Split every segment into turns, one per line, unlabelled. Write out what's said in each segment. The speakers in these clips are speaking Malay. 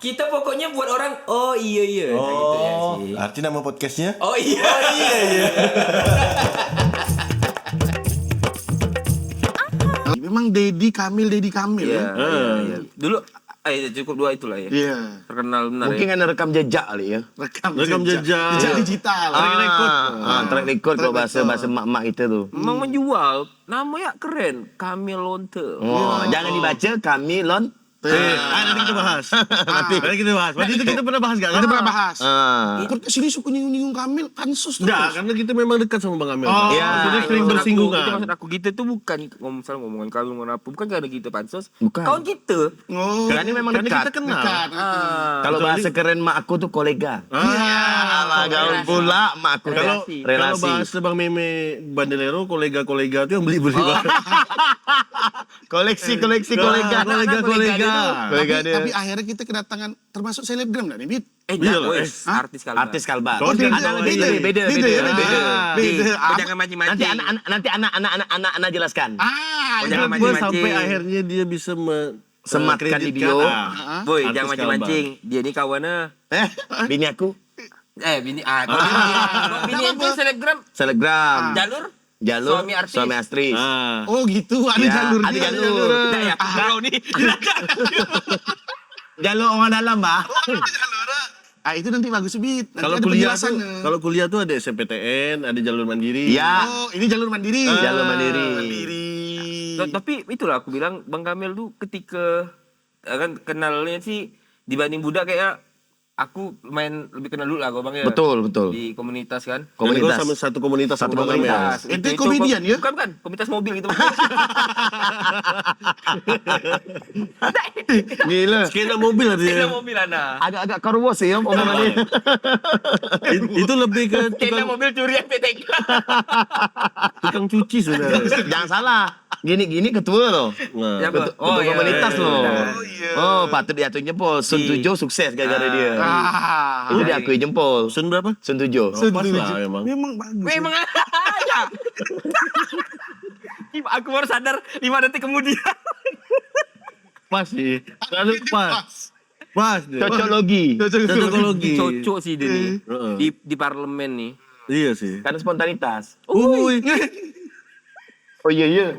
kita pokoknya buat orang oh iya nah, gitu ya sih.
Arti nama podcastnya?
Oh iya.
Memang Dedi Kamil
Iya,
ya.
iya. Dulu cukup dua itulah ya.
Iya.
Terkenal benar
Mungkin
ya.
kan rekam jejak kali ya.
Rekam jejak. Jejak digital.
Track record kalau bahasa mak-mak itu tuh.
Memang menjual. Namanya keren. Kamil Lonte.
Jangan dibaca Kamilon.
Nanti kita bahas. Nanti kita bahas. Waktu itu kita pernah bahas gak?
Kita pernah bahas.
Ah.
Kok kesini suka nyinggung Kamil pansus terus.
Enggak, karena kita memang dekat sama Bang Amel.
iya.
Jadi sering
Maksud
bersinggungan.
Maksud aku kita tuh bukan misalnya ngomongin Kamil ngomongin apa. Bukan karena kita pansos.
Bukan.
Kawan kita.
Oh.
Karena memang
Karena
dekat.
kita kenal.
Dekat.
Kalau bahasa keren mak aku tuh kolega. Gaul pula mak aku tuh
Kalau
relasi.
bahasa Bang Meme Bandelero, kolega-kolega tuh yang beli-beli barang.
Koleksi kolega.
Kolega-kolega.
Tapi akhirnya kita kedatangan termasuk selebgram enggak nih, Bit?
Iyalah,
Artis kalbar.
Artis kalbar.
Oh,
Ada lagi beda.
Beda.
Nanti
Nanti anak jelaskan.
jangan
Gue
mancing-mancing.
sampai akhirnya dia bisa
Sematkan di bio.
Boy,
Artis
jangan mancing-mancing. Dia ini kawannya
Bini aku
bini kalau bini itu selebgram
selebgram.
jalur
Jalur
suami artis.
artis.
Oh gitu, ada jalurnya.
Ada jalur.
Enggak ya, kalau nih.
Jalur orang dalam, Mbak.
Itu nanti bagus, Bit. Nanti
Kalau
ada
kuliah
penjelasannya.
tuh, kalau kuliah tuh ada SMPTN, ada jalur mandiri.
Ya,
Oh, ini jalur mandiri.
jalur mandiri.
Tapi itulah aku bilang Bang Kamil tuh ketika kan kenalnya sih dibanding budak kayak aku main lebih kenal dulu lah kau Bang ya.
Betul.
Di komunitas kan.
Komunitas sama satu komunitas
Satu
sama Bang Amel.
komunitas.
Itu komedian ya?
Bukan, komunitas mobil gitu.
Gila.
Skena mobil
Kita
artinya.
mobil anak.
Agak karwas ya omongannya.
Itu lebih ke
Kita mobil curian PTK.
tukang cuci sebenarnya.
Jangan salah. Gini ketua loh.
Nah,
Siapa?
Ketua komunitas loh.
iya.
Oh, patut diakui jempol. Sun Tujo sukses gara-gara dia. Itu diakui jempol.
Sun berapa?
Sun Tujo.
Pas lah emang.
Memang bagus.
Memang aja. Aku baru sadar 5 detik kemudian.
Pas sih. Selalu pas. Pas dia.
Cocokologi.
Cocokologi.
Cocok sih dia nih.
Heeh.
Di parlemen nih.
Iya sih.
Karena spontanitas.
Uy.
Oh iya.
Ya.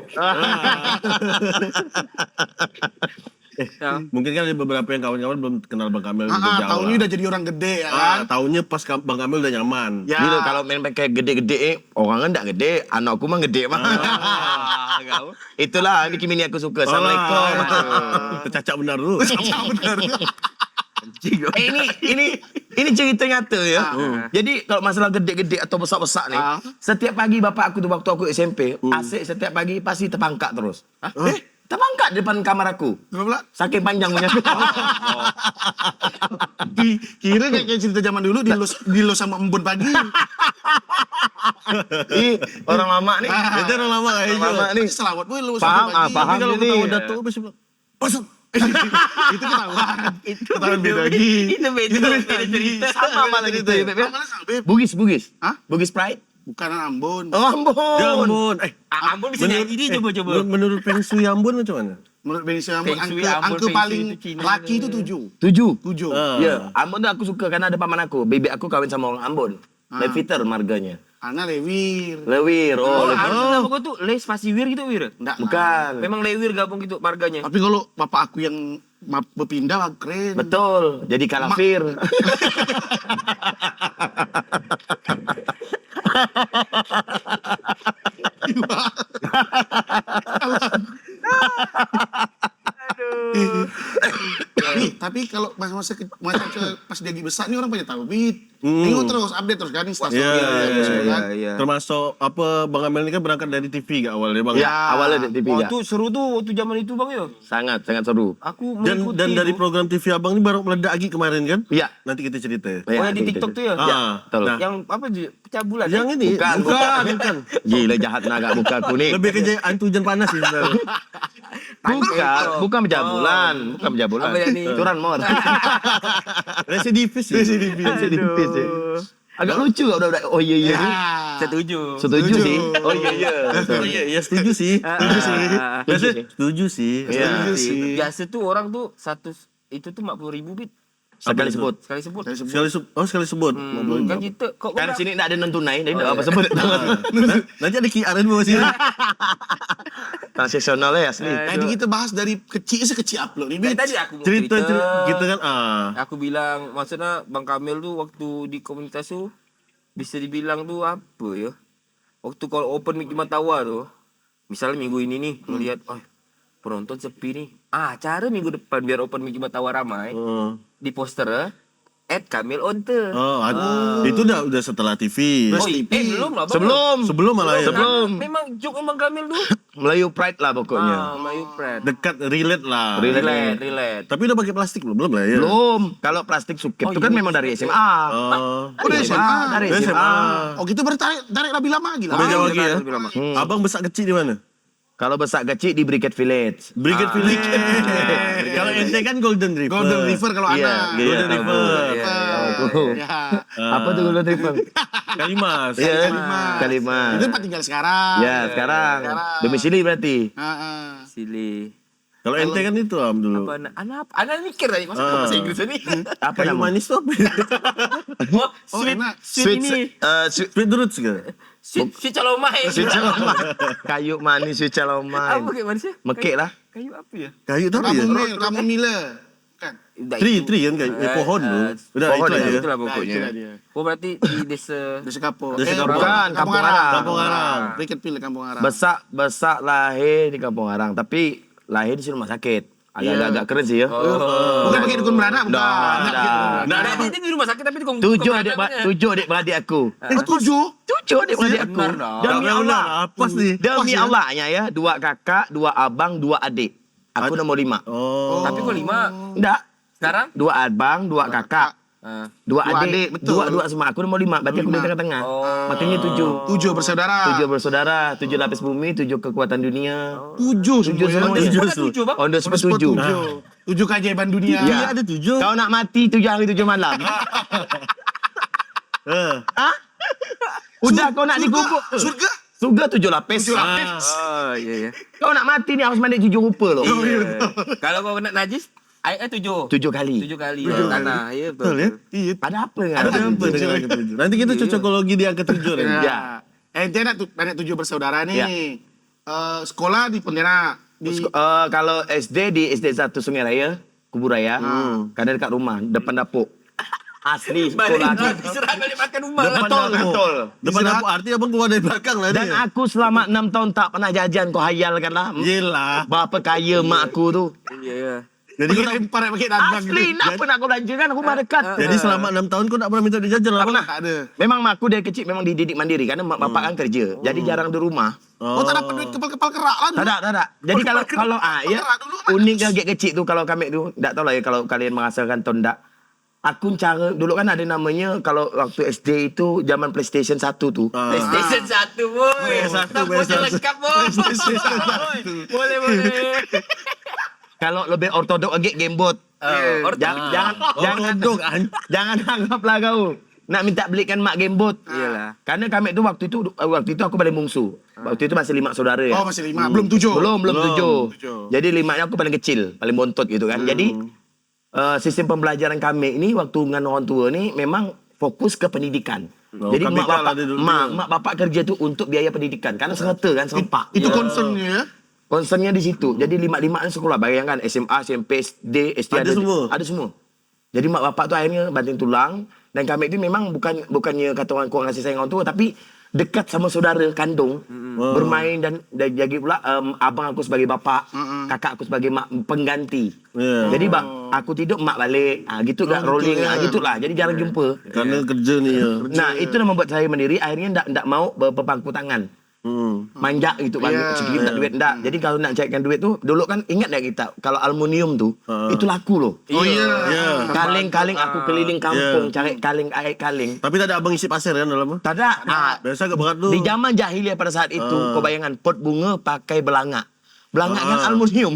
Mungkin kan ada beberapa yang kawan-kawan belum kenal Bang Kamil udah jauh.
Tahunnya
lah.
udah jadi orang gede ya kan.
Tahunnya pas Bang Kamil udah nyaman.
Ya.
Gitu kalau main pakai gede-gede, orang kan enggak gede, anakku mah gede mah. Itulah ini Kimi aku suka. Assalamualaikum.
Tercacak benar dulu.
Benar.
Ini cerita nyata ya. Jadi kalau masalah gede-gede atau besar-besar nih, setiap pagi bapak aku tuh waktu aku SMP, asik setiap pagi pasti terpangkat terus. Terpangkat di depan kamar aku.
Kenapa?
Saking panjangnya.
Kira kayak cerita zaman dulu di los sama embun pagi.
Ih, orang lama nih.
Itu orang lama kayak
Orang lama nih.
Selawat boy lu
Paham,
sampai pagi.
paham.
Tapi kalau
ini.
ketawa datuk pasti bilang,
Pasang. Itu ketahuan. Ketahuan beda lagi.
Itu beda cerita.
Sama malah gitu ya, Beb.
Mana sama Beb?
Bugis.
Hah?
Bugis Pride.
Bukan Ambon.
Oh, Ambon.
Jambon.
Ambon bisa nyanyi dia coba.
Menurut Feng Shui Ambon macam mana?
Menurut Benisi Ambon,
Feng Shui
angka
Ambon, Feng Shui
paling
itu Cina.
laki itu 7.
7.
7.
Ya, Ambon tuh aku suka karena ada paman aku. Bebek aku kawin sama orang Ambon. Leviter marganya.
Ana Lewir.
Lewir. Oh, Lewir.
Harusnya nama gua tuh Les Pasiwir gitu Wir.
Enggak.
Bukan.
Memang Lewir gabung gitu marganya.
Tapi kalau bapak aku yang berpindah keren.
Betul. Jadi kalafir.
Tapi kalau masa pas dia lagi besar nih orang banyak tahu Bit. Tengok terus update terus kan Instastory.
Iya.
Termasuk apa Bang Amel ini kan berangkat dari TV gak awalnya Bang?
Ya, awalnya di TV
Oh
ya.
tuh seru tuh waktu zaman itu Bang ya.
Sangat seru.
Aku
Dan
mengikuti
dari
tuh.
program TV Abang ini baru meledak lagi kemarin kan?
Iya.
Nanti kita cerita.
Oh yang di TikTok tuh ya.
betul.
Nah,
Yang apa pecah bulan.
yang ini
Bukan. Gila jahat naga muka aku nih.
lebih ke hantu hujan panas sih sebenarnya.
Bukan penjabulan. Bukan penjabulan.
Apa ya nih?
Curan mor.
Residivis.
Sedipis ya. Agak lucu gak udah. Oh iya.
Setuju.
Setuju sih. Oh iya.
Oh iya, setuju sih.
Setuju sih.
Setuju sih.
Iya.
Biasa tuh orang tuh itu tuh 40.000 Bit.
Sekali sebut.
Sekali sebut.
Sekali sebut.
Kan kita kok
Kan
kau
sini tak ada non tunai, jadi tak apa sebut.
Nanti ada QR di bawah sini.
Transaksional ya asli.
Tadi kita bahas dari kecil sekecil upload ni.
Tadi aku mau
Cerita kita kan
Aku bilang maksudnya Bang Kamil tu waktu di komunitas tu bisa dibilang tu apa ya? Waktu kalau open mic Jumat Tawa tu, misalnya minggu ini nih melihat penonton sepi nih. Cara minggu depan biar open mic Jumat Tawa ramai. Di poster @Kamil Onte.
Itu udah setelah TV.
Belum lah Bang.
Sebelum malah ya.
Sebelum.
Memang joke Bang Kamil tu.
Melayu Pride lah pokoknya.
Melayu Pride.
Dekat relate lah.
Relate.
Tapi udah pakai plastik belum lah ya.
Belum. Kalau plastik sukip itu kan memang dari SMA.
Udah SMA.
Dari
Dari
SMA.
Oh gitu tarik lebih lama lagi lah.
Udah jauh lagi ya.
lebih lama.
Abang besar kecil di mana?
Kalau besar kecil di Brigade Village.
Brigade Village. Kalau ente kan Golden River.
Golden River kalau
Iya,
anak.
iya.
Golden
tahu.
River.
Ya.
Apa tuh Golden River?
Kalimas.
Iya,
Kalimas.
Kalimas.
Itu tempat tinggal sekarang.
Ya, sekarang. Domisili berarti.
Sili.
Kalau ente kan itu dulu.
Anak mikir tadi masa bahasa Inggris ni.
Apa
Kayu
nama?
manis tuh apa?
Sweet,
enak.
sweet ini.
Sweet roots ke?
Sweet calomai.
Sweet calomai. Kayu manis sweet calomai.
Apa kayak manusia?
Mekik lah.
Kayu apa ya?
Kayu tapi ya.
Kamu Mila. Kan?
Tree kan kayu. Pohon tuh. Udah
pohon
itu
ya.
aja.
Itulah
Itulah
pokoknya.
dia.
Oh berarti di desa
Desa Kapo.
Desa Kapo.
Bukan, Kampung Arang.
Kampung Arang.
Briket Pilih Kampung Arang.
Besar lahir di Kampung Arang, tapi lahir di rumah sakit. Agak-agak keren sih ya.
Bukan pakai dukun beranak, bukan.
Dah.
Nah, ini di rumah sakit tapi di
Tujuh adik beradik aku. Tujuh adik beradik aku.
Benar dah.
Demi Allah.
Apa sih?
Demi Allahnya ya, 2 kakak, 2 abang, 2 adik. Aku nomor 5.
Oh.
Tapi kok 5?
Enggak.
Sekarang?
2 abang, 2 kakak. 2 adik,
betul.
dua semua. Aku nomor 5. Berarti aku di tengah-tengah. Makanya 7.
7 bersaudara.
7 bersaudara, 7 lapis bumi, 7 kekuatan dunia.
7
semuanya.
Kok ada 7 bang?
On the spot 7.
7 keajaiban dunia.
Ya.
Ada 7.
Kau nak mati 7 hari 7 malam. Hah? Udah kau nak dikubur.
Surga?
Surga 7 lapis.
Oh iya.
Kau nak mati ni harus mandi 7 rupa loh.
Kalau kau kena najis, air 7.
7 kali.
7 kali tanah. Ya
Betul ya? Iya.
Ada apa dengan
Ada apa dengan angka 7? Nanti kita cocokologi di angka 7 kan.
Ya. Ente anak 7 bersaudara nih.
Ya.
Sekolah di Pontianak.
Kalau SD di SD 1 Sungai Raya, Kubur Raya. Karena dekat rumah, depan dapur. Asli sekolah aku.
Diserang balik makan rumah.
Betul.
Depan dapur arti abang keluar dari belakang lah
Dan
dia.
aku selama 6 tahun tak pernah jajan, kau hayalkan lah.
Yelah.
Berapa kaya mak aku tu.
Iya.
Jadi kau tak,
Pakai dandang
Asli, nak pernah kau belanjakan rumah dekat.
jadi selama 6 tahun kau tak pernah minta dijajan lah abang.
Tak ada.
Memang mak aku dari kecil memang dididik mandiri karena mak bapak kan kerja. Jadi jarang di rumah.
Oh, tak dapat duit kepal-kepal kerak lah.
Tak ada. Jadi kalau ya
kerak dulu,
unik gak kecil tu kalau kami tu, tak tahu lah ya kalau kalian merasakan atau tak. Aku cara dulu kan ada namanya kalau waktu SD itu zaman PlayStation 1 tu.
PlayStation 1 boy.
PS1,
Bocah lengkap boy. Boleh.
Kalau lebih ortodok lagi gamebot. Jangan anggaplah kau nak minta belikan mak gamebot.
Iyalah.
Karena kami tu waktu itu aku paling bungsu. Waktu itu masih 5 saudara ya.
Oh, masih 5. Belum 7.
Belum 7.
7.
Jadi 5-nya aku paling kecil, paling bontot gitu kan. Jadi sistem pembelajaran kami ini waktu dengan orang tua ni memang fokus ke pendidikan. Jadi mak bapak kerja tu untuk biaya pendidikan karena serta kan serempak.
Itu concernnya ya.
Concernnya di situ. Jadi 5-5 sekolah bayangkan SMA, SMP, SD,
Ada semua.
Ada semua. Jadi mak bapak tu akhirnya banting tulang dan kami itu memang bukannya kata orang kurang kasih sayang orang tua tapi dekat sama saudara kandung bermain dan jadi pula abang aku sebagai bapak, kakak aku sebagai mak pengganti. Jadi aku tidur mak balik, gitu gak rolling, gitulah. Jadi jarang jumpa.
Karena kerja ni ya.
Nah, itu yang membuat saya mandiri akhirnya ndak mau berpangku tangan. Manjak gitu kan, sedikit tak duit ndak. Jadi kalau nak carikan duit tu, dulu kan ingat tak kita kalau aluminium tu itu laku loh.
Oh iya.
Kaleng-kaleng aku keliling kampung cari kaleng air kaleng.
Tapi tak ada abang isi pasir kan dalam?
Tak ada.
Biasa agak berat tu.
Di zaman jahiliah pada saat itu, kau bayangkan pot bunga pakai belangak. Belangak kan aluminium.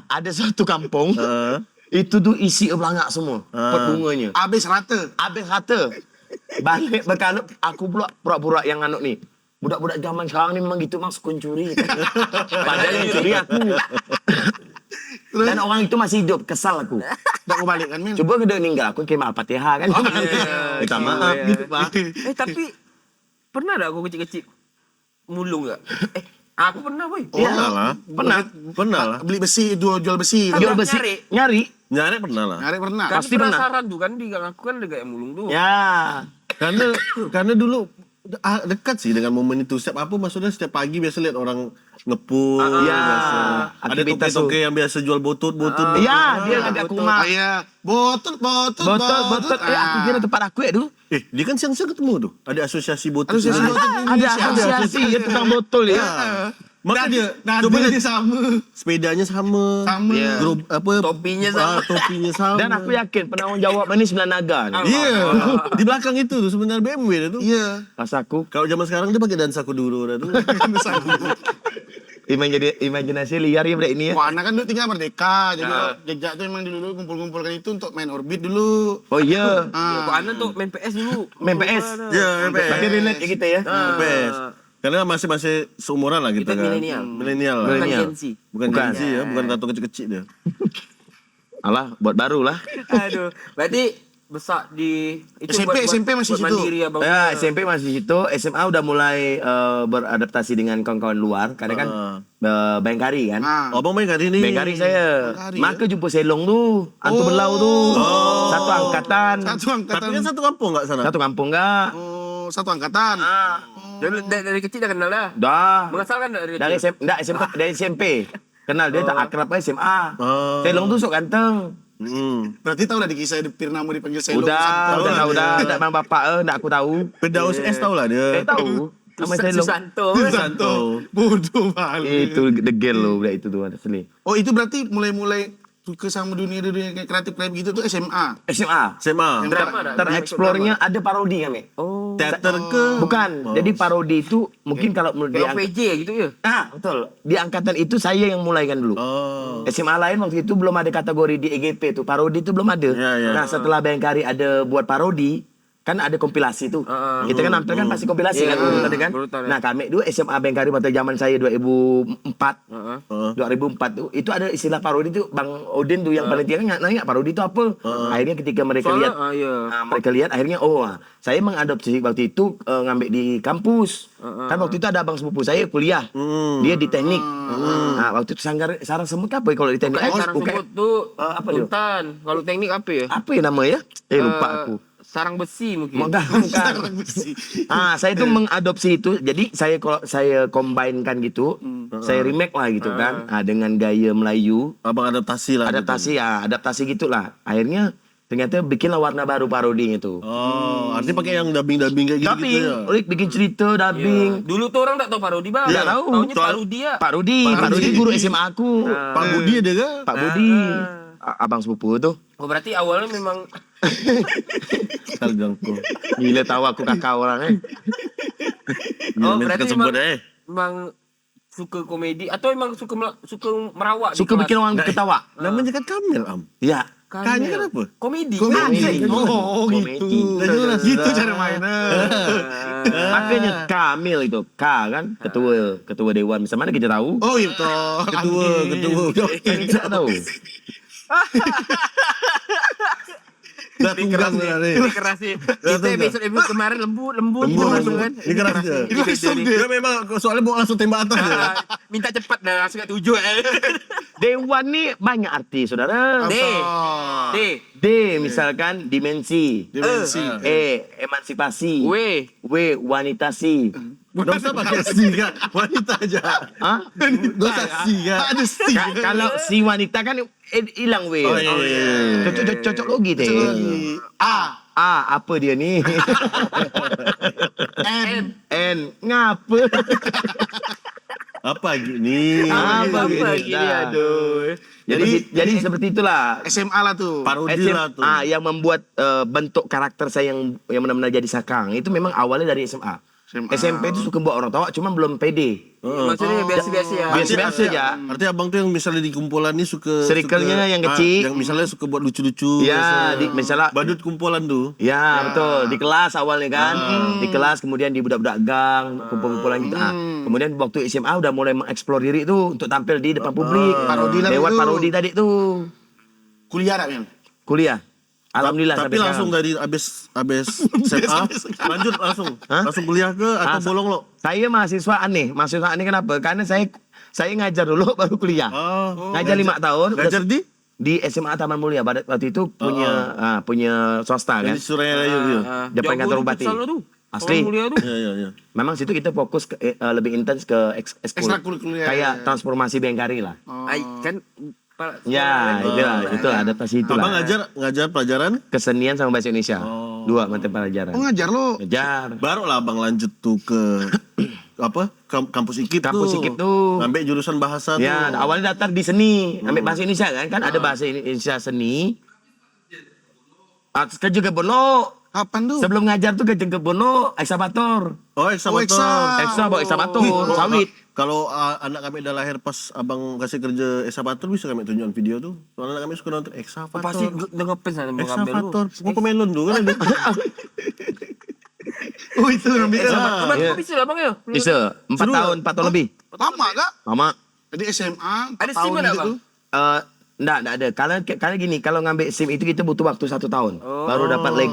Ada satu kampung itu tu isi belangak semua pot bunganya.
Habis rata.
Habis rata. Balik berkalut aku pula pura-pura yang anuk ni. Budak-budak zaman sekarang ni memang gitu mak sukun curi. Padahal yang curi aku. Dan orang itu masih hidup, kesal aku.
Tak mau balik kan, men?
Coba dia meninggal, aku kayak Al-Fatihah kan. Minta maaf
Iya.
gitu, Pak.
Tapi pernah dah aku kecil-kecil mulung enggak? Aku pernah, boy.
Oh,
lah. Pernah lah.
Beli besi, jual besi.
Jual besi, nyari.
Nyari pernah lah.
Hari pernah.
Kan
Pasti pernah.
penasaran tuh kan di gang aku kan ada kayak mulung tuh.
Ya.
Karena dulu dekat sih dengan momen itu. Setiap apa maksudnya setiap pagi biasa lihat orang ngepul.
Ya.
biasa. Ada
Aktivitas
toke-toke yang biasa jual botol-botol.
Iya, dia ngajak aku rumah.
Iya, botol.
Botol. Aku kira tempat aku ya dulu.
Dia kan siang-siang ketemu tuh. Ada asosiasi botol.
Asosiasi botol
Ada
Indonesia.
asosiasi ya tentang botol ya.
Maka dia
Nah,
coba
dia
lihat
sama.
sepedanya sama.
Sama.
Iya.
Topinya sama.
Dan aku yakin penanggung jawab ini 9 naga nih.
Iya. Di belakang itu tuh sebenarnya BMW dah tuh.
Iya.
Pas aku
Kalau zaman sekarang dia pakai dansa kuduro dah tuh.
imajinasi liar ya ini ya.
Wah, anak kan dulu tinggal Merdeka. Jadi jejak tuh emang dulu kumpul-kumpulkan itu untuk main Orbit dulu.
Oh iya.
Kok Ana tuh main PS dulu.
Main PS.
Iya,
Tapi relate ya kita ya.
PS. Karena masih seumuran lah kita,
Kita
kan.
milenial.
Milenial lah.
Bukan
Milenial.
Gen Z.
Bukan
Bukan.
Gen Z ya, bukan tato kecil-kecil dia.
Alah, buat baru lah.
Aduh, berarti besar di itu
SMP masih
buat
situ.
mandiri ya, Bang.
Ya, SMP masih situ, SMA udah mulai beradaptasi dengan kawan-kawan luar karena kan Bayangkari kan.
Nah,
Oh, abang main kali ini.
Bayangkari saya.
Bayangkari,
Maka jumpa Selong tuh, Antu Belau tuh. Satu angkatan.
satu
Tapi
angkatan.
kan satu kampung nggak sana?
Satu kampung enggak?
Oh, satu angkatan.
Dari kecil dah kenal dah.
Dah.
Mengasalkan dari
Dari
kecil.
SMP, dari SMP. Kenal dia tak akrab aja SMA.
Oh.
Selong tuh sok ganteng.
Berarti tahu udah di kisah Pirnamo dipanggil Selong.
Udah, tak bang bapak enggak aku tahu.
Pedaus S tau lah dia.
Tahu. Nama Selong.
Susanto.
Santo. Bodoh balik.
Itu degel loh budak itu tuh asli.
Oh, itu berarti mulai suka sama dunia kayak kreatif gitu tuh SMA.
SMA.
SMA.
Drama dah.
Tereksplornya ada parodi kami.
Oh.
Teater ke?
Bukan. Jadi parodi itu mungkin kalau menurut
Kayak
dia
VJ gitu ya.
betul. Di angkatan itu saya yang mulaikan dulu.
Oh.
SMA lain waktu itu belum ada kategori di EGP tuh. Parodi itu belum ada.
Ya, ya.
Nah, setelah Bayangkari ada buat parodi, kan ada kompilasi tuh. Kita kan nonton kan pasti kompilasi kan tadi kan.
Berutan, ya.
Nah, kami dulu SMA Bayangkari pada zaman saya 2004.
Heeh.
2004 tuh itu ada istilah parodi tuh Bang Odin tuh yang paling tinggi nanya parodi itu apa. Akhirnya ketika mereka
Soalnya,
lihat
iya.
mereka lihat akhirnya saya mengadopsi waktu itu ngambil di kampus. Kan waktu itu ada abang sepupu saya kuliah. Dia di teknik. Nah, waktu itu sarang semut apa ya kalau di teknik?
Kayak sarang
UKM.
semut tuh
apa dia?
Untan. Kalau teknik apa ya?
Apa ya namanya? Lupa aku.
Sarang besi mungkin.
Enggak. Saya tuh mengadopsi itu. Jadi kalau saya combine-kan gitu, saya remake lah gitu kan. Dengan gaya Melayu,
Abang adaptasi lah.
adaptasi gitulah. Akhirnya ternyata bikinlah warna baru parodinya tuh.
Oh, artinya pakai yang dubbing-dubbing kayak gitu
Dubbing,
ya.
Ulik bikin cerita dubbing.
Dulu tuh orang tak tahu parodi, Bang.
Nggak tahu.
Taunya parodi ya.
Parodi guru SMA aku.
Pak Budi ada ke?
Pak Budi. Abang sepupu tuh.
Oh, berarti awalnya memang
Kali jangkau.
Gila tahu aku kakak orangnya.
Oh,
Minta
berarti
kesebut
memang suka komedi atau emang suka merawak
Suka bikin orang ketawa.
Namanya kan Kamil, Am.
Iya.
Kanya kan apa?
Komedi.
Oh, gitu. Gitu cara mainnya.
Makanya Kamil itu kan ketua dewan sama mana kita tahu.
Oh, iya betul.
Ketua.
Kita tahu.
Udah tunggang sebenarnya.
Ini keras sih. Kita episode kemarin lembut langsung kan.
Ini keras dia. Dia memang soalnya mau langsung tembak atas dia.
Minta cepat dah langsung kat tujuh.
Dewan nih banyak arti, saudara. D misalkan dimensi. Emansipasi. W wanitasi.
Gak usah pakai si kan. Wanita aja.
Hah?
Gak usah si kan.
Ada sih.
Kalau si wanita kan hilang W.
Oh, iya.
Cocok logi deh. Apa dia nih? N. Ngapa?
Apa gini?
Apa
gini, aduh.
Jadi seperti itulah.
SMA lah tuh.
Parodi lah tuh.
Yang membuat bentuk karakter saya yang benar-benar jadi sakang itu memang awalnya dari SMA. SMP itu suka buat orang tawa, cuman belum pede.
Maksudnya biasa-biasa ya.
Biasa-biasa aja.
Artinya abang tuh yang misalnya di kumpulan nih suka
Circle-nya yang kecil.
yang misalnya suka buat lucu-lucu.
Ya, misalnya
badut kumpulan tuh.
ya betul, di kelas awalnya kan. Di kelas kemudian di budak-budak gang, kumpul-kumpulan gitu. Kemudian waktu SMA udah mulai mengeksplor diri tuh untuk tampil di depan publik.
Parodi lah
Lewat
itu.
parodi tadi tuh.
Kuliah tak, men?
Kuliah. Alhamdulillah
Tapi
sampai
langsung
sekarang.
dari abis SMA lanjut langsung kuliah ke atau bolong lo?
Saya mahasiswa aneh. Mahasiswa aneh kenapa? Karena saya ngajar dulu baru kuliah. Ngajar 5 tahun.
Ngajar di
SMA Taman Mulia. Waktu itu punya swasta kan.
di Surabaya gitu.
Depan kantor bupati. Asli.
Iya.
Memang situ kita fokus lebih intens ke ekskul.
Ekstrakurikuler.
Kayak transformasi Bengkari lah.
Kan
Ya, itu adaptasi itulah.
Abang ngajar pelajaran
Kesenian sama bahasa Indonesia. 2 mata pelajaran.
Oh, ngajar lo.
Ngajar.
baru lah abang lanjut tuh ke kampus IKIP
Kampus IKIP tuh.
Ambil jurusan bahasa tuh.
Ya, awalnya daftar di seni, ambil bahasa Indonesia kan ada bahasa Indonesia seni. Kerja ke Bono.
Kapan tuh?
Sebelum ngajar tuh kerja ke Bono, ekskavator.
Oh, ekskavator.
Bawa ekskavator, sawit.
Kalau anak kami udah lahir pas abang kasih kerja ekskavator bisa kami tunjukin video tuh. Soalnya anak kami suka nonton ekskavator.
pasti dengan fans sama ngambil lu.
Ekskavator. Mau ke melon tuh kan ada.
Oh, itu ngambil.
Kemarin kok bisa lah bang ya?
Bisa 4 tahun lebih.
Lama gak?
Lama.
Jadi SMA, 4
Ada
tahun
SIM nggak,
gitu.
Bang?
Enggak ada. Kalau gini, kalau ngambil SIM itu kita butuh waktu 1 tahun. Baru dapat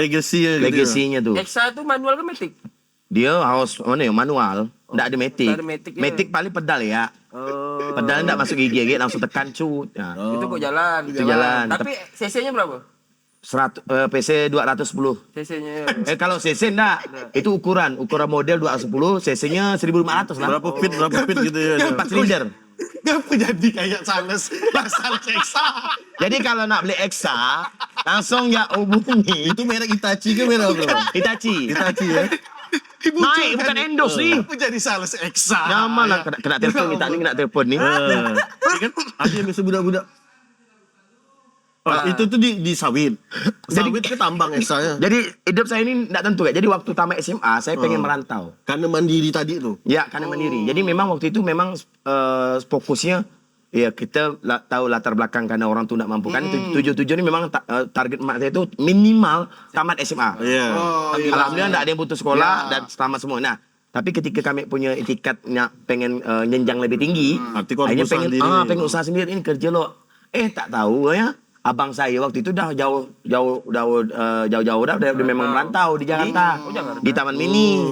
Legacy ya gitu.
legasinya tuh.
Eksa itu manual ke matic?
Dia harus manual. Enggak ada matic.
nggak ada matic ya.
Matic paling pedal ya.
Oh.
Pedal enggak masuk gigi, langsung tekan cut. Nah,
Itu kok jalan.
Itu jalan.
Tapi CC-nya berapa?
PC 210.
CC-nya.
Kalau CC enggak, itu ukuran model 210, CC-nya 1500 lah.
Berapa feet gitu ya.
4 silinder.
Ngapa jadi kayak Sales? Sales Eksa.
Jadi kalau nak beli Eksa, langsung ya hubungi
Itu merek Itachi ke merek apa?
Hitachi.
Itachi ya.
Naik bukan endorse nih.
Ngapa jadi Sales Eksa?
Nyaman lah kena telepon kita nih kena telepon nih.
Ini kan ada yang biasa budak-budak. Itu tuh di sawit. Sawit ke tambang eksanya.
Jadi hidup saya ini tidak tentu ya. Jadi waktu tamat SMA saya pengen merantau.
Karena mandiri tadi tuh.
Ya karena mandiri. Jadi memang waktu itu memang fokusnya ya kita tahu latar belakang karena orang tua tidak mampu kan. Tujuan ini memang target emak saya itu minimal tamat SMA.
Iya.
Alhamdulillah tidak ada yang putus sekolah dan tamat semua. Nah, tapi ketika kami punya itikadnya pengen jenjang lebih tinggi,
Arti kau
akhirnya
usaha
pengen
sendiri.
pengen usaha sendiri ini kerja lo. Tak tahu ya. Abang saya waktu itu dah jauh dah memang merantau di Jakarta. Di Taman Mini.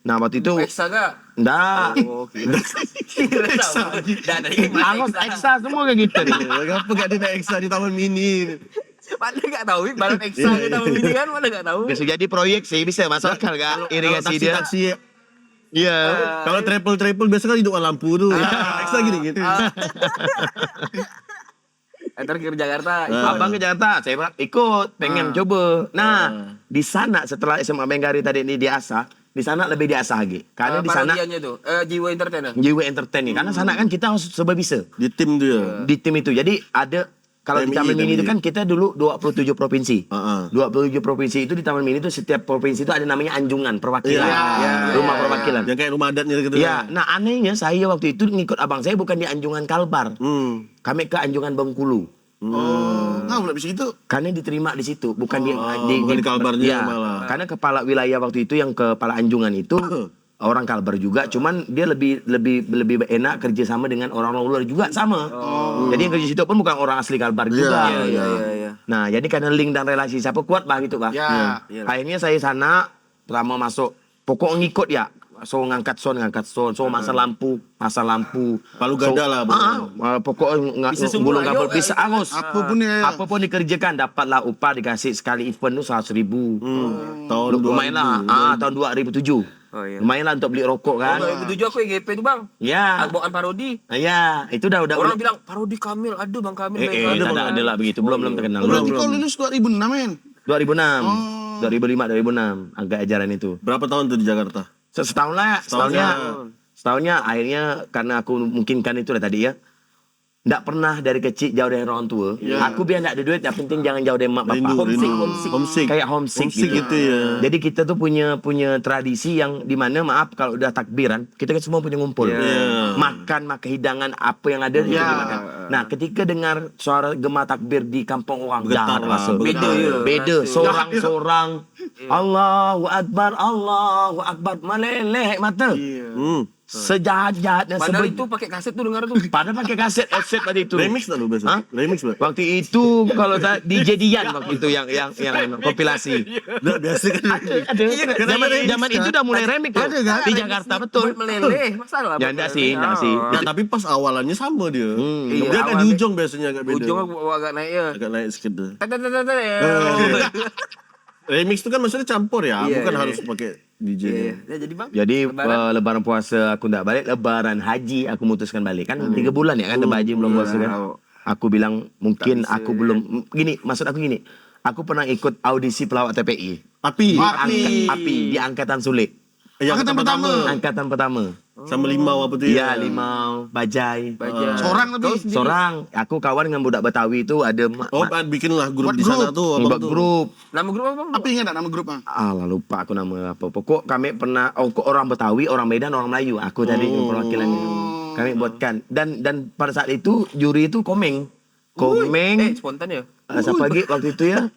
Nah, waktu itu
Eksa gak?
enggak.
Eksa. Dari
Angkos ekstra semua kayak gitu nih.
Kenapa gak ada ekstra di Taman Mini?
Mana gak tahu, barang Eksa kita begini kan, mana gak tahu.
Bisa jadi proyek sih, bisa masuk akal kan? Irigasi dia.
Taksi.
Iya.
Kalau triple biasa kan hidupkan lampu tuh. Ekstra gini.
Ntar ke Jakarta.
Abang ke Jakarta, saya bilang ikut, pengen coba. Nah, di sana setelah SMA Bengkari tadi ini diasah, di sana lebih diasah lagi. Karena di sana
Parodiannya tuh, Jiwa Entertainer.
jiwa entertaining. Karena sana kan kita harus serba bisa
Di tim tuh ya.
di tim itu. Jadi ada kalau di
TMI,
Taman Mini itu
TMI.
kan kita dulu 27 provinsi.
Heeh.
27 provinsi itu di Taman Mini itu setiap provinsi itu ada namanya anjungan, perwakilan. Rumah perwakilan.
Yang kayak rumah adatnya gitu.
Ya, nah anehnya saya waktu itu ngikut abang saya bukan di Anjungan Kalbar. Kami ke Anjungan Bengkulu.
Nggak boleh bisa gitu.
Karena diterima di situ, bukan
bukan di Kalbarnya
ya,
malah.
Karena kepala wilayah waktu itu yang kepala Anjungan itu orang Kalbar juga, cuman dia lebih enak kerja sama dengan orang luar juga sama. Jadi yang kerja situ pun bukan orang asli Kalbar juga.
Iya.
Nah, jadi karena link dan relasi siapa kuat bah gitu bah.
Ya.
Akhirnya saya sana pertama masuk, pokok ngikut ya. So ngangkat son, so masang lampu.
Palu gada lah,
Pokok
Bisa sungguh
gulung
ayo,
kapal, bisa angus.
Apapun ya.
Apapun dikerjakan dapatlah upah dikasih sekali event tuh 100.000.
Tahun
Lumayan lah, tahun 2007.
Oh, iya.
Lumayan lah untuk beli rokok kan.
2007 aku EGP tuh bang.
Ya.
Bawaan parodi.
Ya, itu udah
Orang bilang parodi Kamil, aduh bang Kamil.
ada lah begitu, belum terkenal.
Berarti kau lulus 2006 men?
2006. 2005, 2006 agak ajaran itu.
Berapa tahun tuh di Jakarta?
Setahunnya akhirnya karena aku memungkinkan itu lah tadi ya. nggak pernah dari kecil jauh dari orang tua. Aku biar nggak ada duit, yang penting jangan jauh dari mak bapak.
Homesick.
Kayak homesick
gitu ya.
Jadi kita tuh punya tradisi yang dimana maaf kalau udah takbiran kita kan semua punya ngumpul. Makan hidangan apa yang ada itu dimakan. Nah ketika dengar suara gema takbir di kampung orang
Bergetar
jahat
lah,
masuk.
bergetar.
Beda. Sorang-sorang. Allahu Akbar meleleh mata. Sejahat-jahatnya
Padahal itu pakai kaset tuh dengar tuh.
Padahal pakai kaset offset tadi itu.
Remix tak lu biasa?
Hah?
Remix tak?
Waktu itu kalau DJ Dian waktu itu yang kompilasi.
Nggak, biasa kan.
Ada. Zaman itu udah mulai remix tuh.
Ada kan?
Di Jakarta betul.
Meleleh, masalah.
Ya enggak sih.
Nah, tapi pas awalannya sama dia.
Iya,
Dia agak di
awalnya-
ujung biasanya agak beda.
Ujung aku agak naik ya.
Agak naik sedikit deh.
Ya.
Remix itu kan maksudnya campur ya,
Iya,
bukan
iya.
harus pakai DJ.
Ya jadi bang.
Jadi lebaran puasa aku enggak balik, lebaran haji aku mutuskan balik. Kan 3 bulan ya kan lebaran haji belum puasa kan. Aku bilang mungkin aku belum gini, maksud aku gini. Aku pernah ikut audisi pelawak TPI.
Api.
Di angkatan sulit.
Angkatan pertama.
Angkatan pertama.
Sama limau apa tuh
Iya, limau, bajai.
Seorang tapi.
Seorang, aku kawan dengan budak Betawi itu ada
Oh, bikinlah grup di sana tuh.
buat
abang tuh.
grup.
Nama grup apa bang?
Tapi ingat tak nama grupnya?
Alah lupa aku nama apa. Pokok kami pernah kok orang Betawi, orang Medan, orang Melayu. Aku tadi perwakilannya. Kami buatkan dan pada saat itu juri itu Komeng.
Spontan ya.
Siapa lagi waktu itu ya?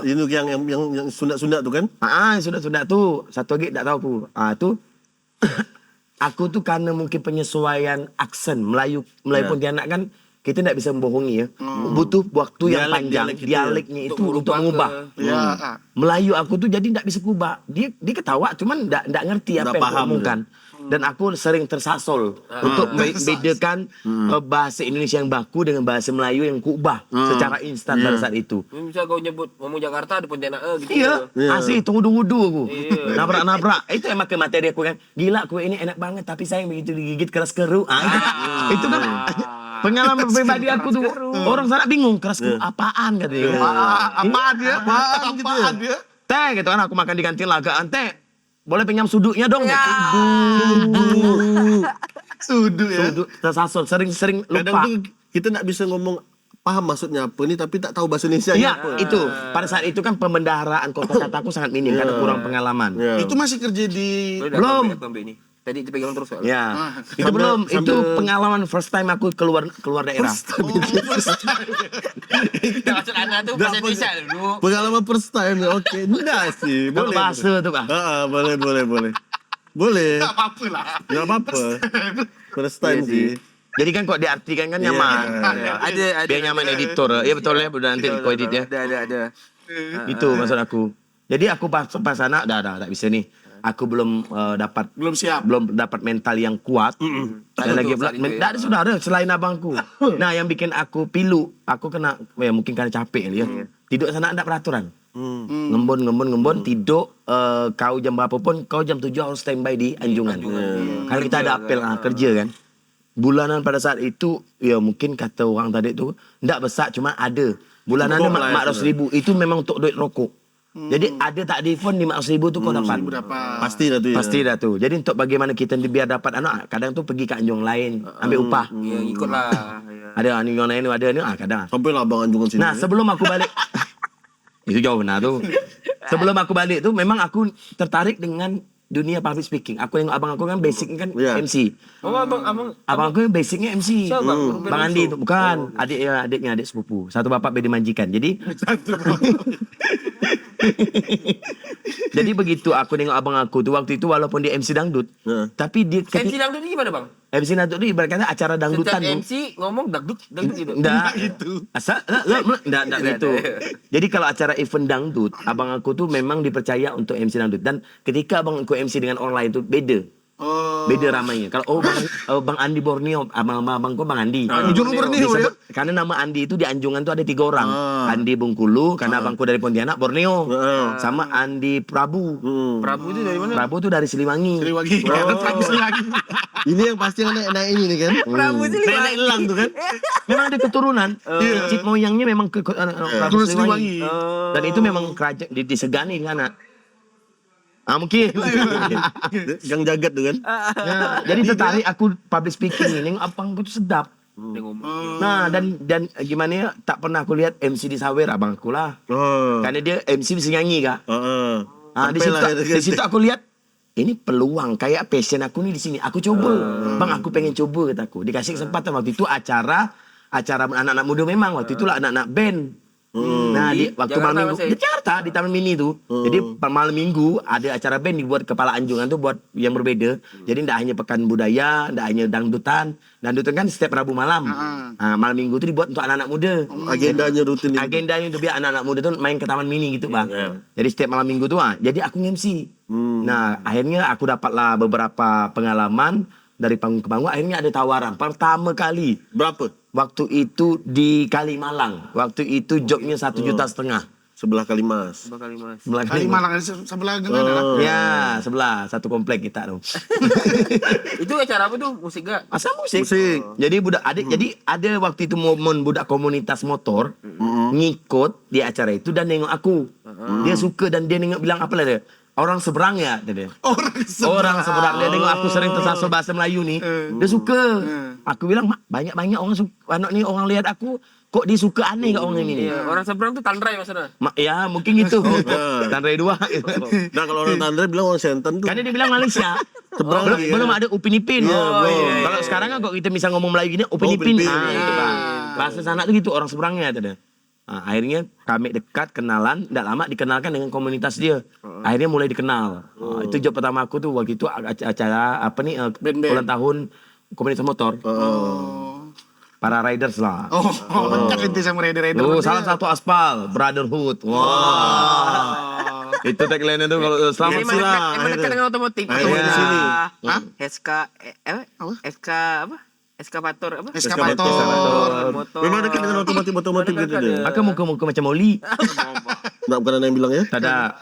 Ini yang Sunda-Sunda tuh kan?
Sudah tuh. Satu lagi tak tahu aku. Tuh aku tuh karena mungkin penyesuaian aksen Melayu Pontianak kan kita tidak bisa membohongi ya. Butuh waktu yang panjang dialeknya itu untuk mengubah.
Ya.
Melayu aku tuh jadi tidak bisa kubah. Dia ketawa cuman tidak ngerti apa yang
paham
ngomongkan. Dan aku sering tersasol untuk bedakan bahasa Indonesia yang baku dengan bahasa Melayu yang kubah secara instan pada saat itu.
Misal kau nyebut ngomong Jakarta ada Pontianak gitu.
Iya, asli tunggu-tunggu aku. Nabrak-nabrak. Itu yang makan materi aku kan. Gila kue ini enak banget tapi sayang begitu digigit keras keru. Itu kan pengalaman pribadi aku tuh. Orang sana bingung keras keru apaan katanya.
Apaan dia?
Teh gitu kan aku makan di kantin lagaan teh. Boleh pinjam suduknya dong.
Sudut ya.
Suduk tersasol sering
Kadang
lupa.
tuh kita nggak bisa ngomong paham maksudnya apa nih tapi tak tahu bahasa Indonesia
Iya,
apa.
itu. Pada saat itu kan pembendaharaan kata-kataku sangat minim karena kurang pengalaman.
Iya.
Itu masih kerja di.
Belum.
ini. Tadi dipegang terus soalnya.
Ya, itu belum. Itu
sambil-
pengalaman first time aku keluar daerah.
Maksud anak tuh bahasa Indonesia dulu.
Pengalaman first time. Oke, enggak sih.
Kalau
Boleh.
bahasa tuh, Pak.
Boleh. Boleh.
Gak apa-apa lah.
Enggak apa-apa. First time sih.
Jadi kan kok diartikan kan nyaman.
Ada.
Biar nyaman editor. Iya betul ya, udah nanti kau edit ya.
Ada.
Itu maksud aku. Jadi aku pas sana dah tak bisa nih. Aku belum dapat
Belum siap.
belum dapat mental yang kuat. Dan lagi pula tidak ada saudara selain abangku. Nah, yang bikin aku pilu, aku kena ya mungkin karena capek kali ya. Tidur sana ada peraturan. Ngembon tidur kau jam berapa pun kau jam 7 harus standby di Anjungan. Karena kita ada apel kerja kan. Bulanan pada saat itu ya mungkin kata orang tadi tu enggak besar cuma ada. Bulanannya
Cukup lah ya,
400,000 itu memang untuk duit rokok. Jadi ada tak di phone 500,000 tu kau dapat.
Pasti dah tuh ya.
Pasti dah tu. Jadi untuk bagaimana kita biar dapat anak, kadang tu pergi ke anjung lain, ambil upah.
Ya ikutlah.
Ada anjung lain ada ni kadang.
Sampai lah abang Anjungan sini.
Nah, sebelum aku balik itu jauh benar tu. Sebelum aku balik tu memang aku tertarik dengan dunia public speaking. Aku tengok abang aku kan basic kan
Ya.
MC.
Oh abang
Abang aku basicnya MC.
Siapa, Bang?
Bang Andi itu bukan, adiknya adik sepupu. Satu bapak beda majikan. Jadi jadi begitu aku tengok abang aku tu waktu itu walaupun dia MC dangdut, tapi dia
MC dangdut ni gimana bang?
MC dangdut ni ibarat kata acara dangdutan
Setiap
tu.
MC ngomong dangdut gitu.
Enggak itu. Asal enggak gitu. Jadi kalau acara event dangdut, abang aku tuh memang dipercaya untuk MC dangdut dan ketika abang aku MC dengan orang lain tu beda. Beda ramainya. Kalau Bang Andi Borneo, abang-abangku Bang Andi.
Juru Borneo ya.
Karena nama Andi itu di Anjungan tu ada 3 orang. Andi Bengkulu, karena abangku dari Pontianak, Borneo. Sama Andi Prabu.
Prabu itu dari mana?
Prabu tu dari Siliwangi.
Siliwangi. Siliwangi.
Ini yang pasti yang naik ini nih kan.
Prabu Siliwangi.
Naik elang tuh kan.
Memang ada keturunan. Cip moyangnya memang Prabu Siliwangi. Dan itu memang kerajaan disegani di sana. Mungkin.
Yang jagat tuh kan.
Ya, jadi tertarik aku public speaking ini, abang itu sedap.
Dia ngomong.
Nah, dan gimana ya, tak pernah aku lihat MC di Sawer abang aku lah.
Oh.
Karena dia MC bisa nyanyi kak.
Heeh.
Ah, di situ aku lihat ini peluang kayak passion aku nih di sini. Aku coba. Bang, aku pengen coba kataku. Dikasih kesempatan waktu itu acara anak-anak muda memang waktu itulah anak-anak band. Nah,
Di
waktu
Jakarta
malam minggu
masih?
di Jakarta di Taman Mini tuh. Jadi malam minggu ada acara band dibuat kepala Anjungan tuh buat yang berbeda. Jadi tidak hanya pekan budaya, tidak hanya dangdutan. Dangdutan kan setiap Rabu malam. Nah, malam minggu tuh dibuat untuk anak-anak muda.
Agendanya rutin itu.
Agendanya untuk biar anak-anak muda tuh main ke Taman Mini gitu bang. Jadi setiap malam minggu tuh jadi aku nge-MC. Nah akhirnya aku dapatlah beberapa pengalaman dari panggung ke panggung. Akhirnya ada tawaran pertama kali.
Berapa?
Waktu itu di Kalimalang. Waktu itu jobnya 1,5 juta.
Sebelah Kalimas.
Bakal Mas.
Sebelah
Kalimalang sebelah dengan lah.
Ya sebelah satu komplek kita tuh.
Itu acara apa tuh? Musik gak?
Masa musik.
Musik.
Jadi budak adik jadi ada waktu itu momen budak komunitas motor ngikut di acara itu dan nengok aku. Dia suka dan dia nengok bilang apa lah dia? Orang seberang ya dia. Orang seberang dia nengok aku sering tersasar bahasa Melayu nih. Dia suka. Aku bilang banyak-banyak orang suka anak ni orang lihat aku kok dia suka aneh kat orang ini.
Iya, orang seberang tuh Tandrai maksudnya.
Ya mungkin gitu. Tandrai 2 gitu.
Nah kalau orang Tandre bilang orang Senten tuh.
Karena dia bilang Malaysia.
Seberang
belum,
lagi, ya.
belum ada Upin Ipin.
belum.
Kalau sekarang kan kok kita bisa ngomong Melayu gini Upin
Upin
Ipin.
Ipin.
Gitu kan. Bahasa sana tuh gitu orang seberangnya ada. Nah, akhirnya kami dekat kenalan, tidak lama dikenalkan dengan komunitas dia. Akhirnya mulai dikenal. Itu job pertama aku tuh waktu itu acara apa nih
Band-band.
ulang tahun komunitas motor. Para riders lah.
Dekat inti sama rider-rider.
Salah satu aspal, brotherhood. Wah. Itu tagline itu kalau selamat
Ini
siang.
mendekat dengan otomotif.
Akhirnya di sini.
Hah?
SK SK apa? Eskavator apa?
Eskapator.
Motor.
Memang dekat dengan otomotif gitu dia.
Aku muka-muka macam Oli.
Nak bukan ada yang bilang ya?
Tak ada.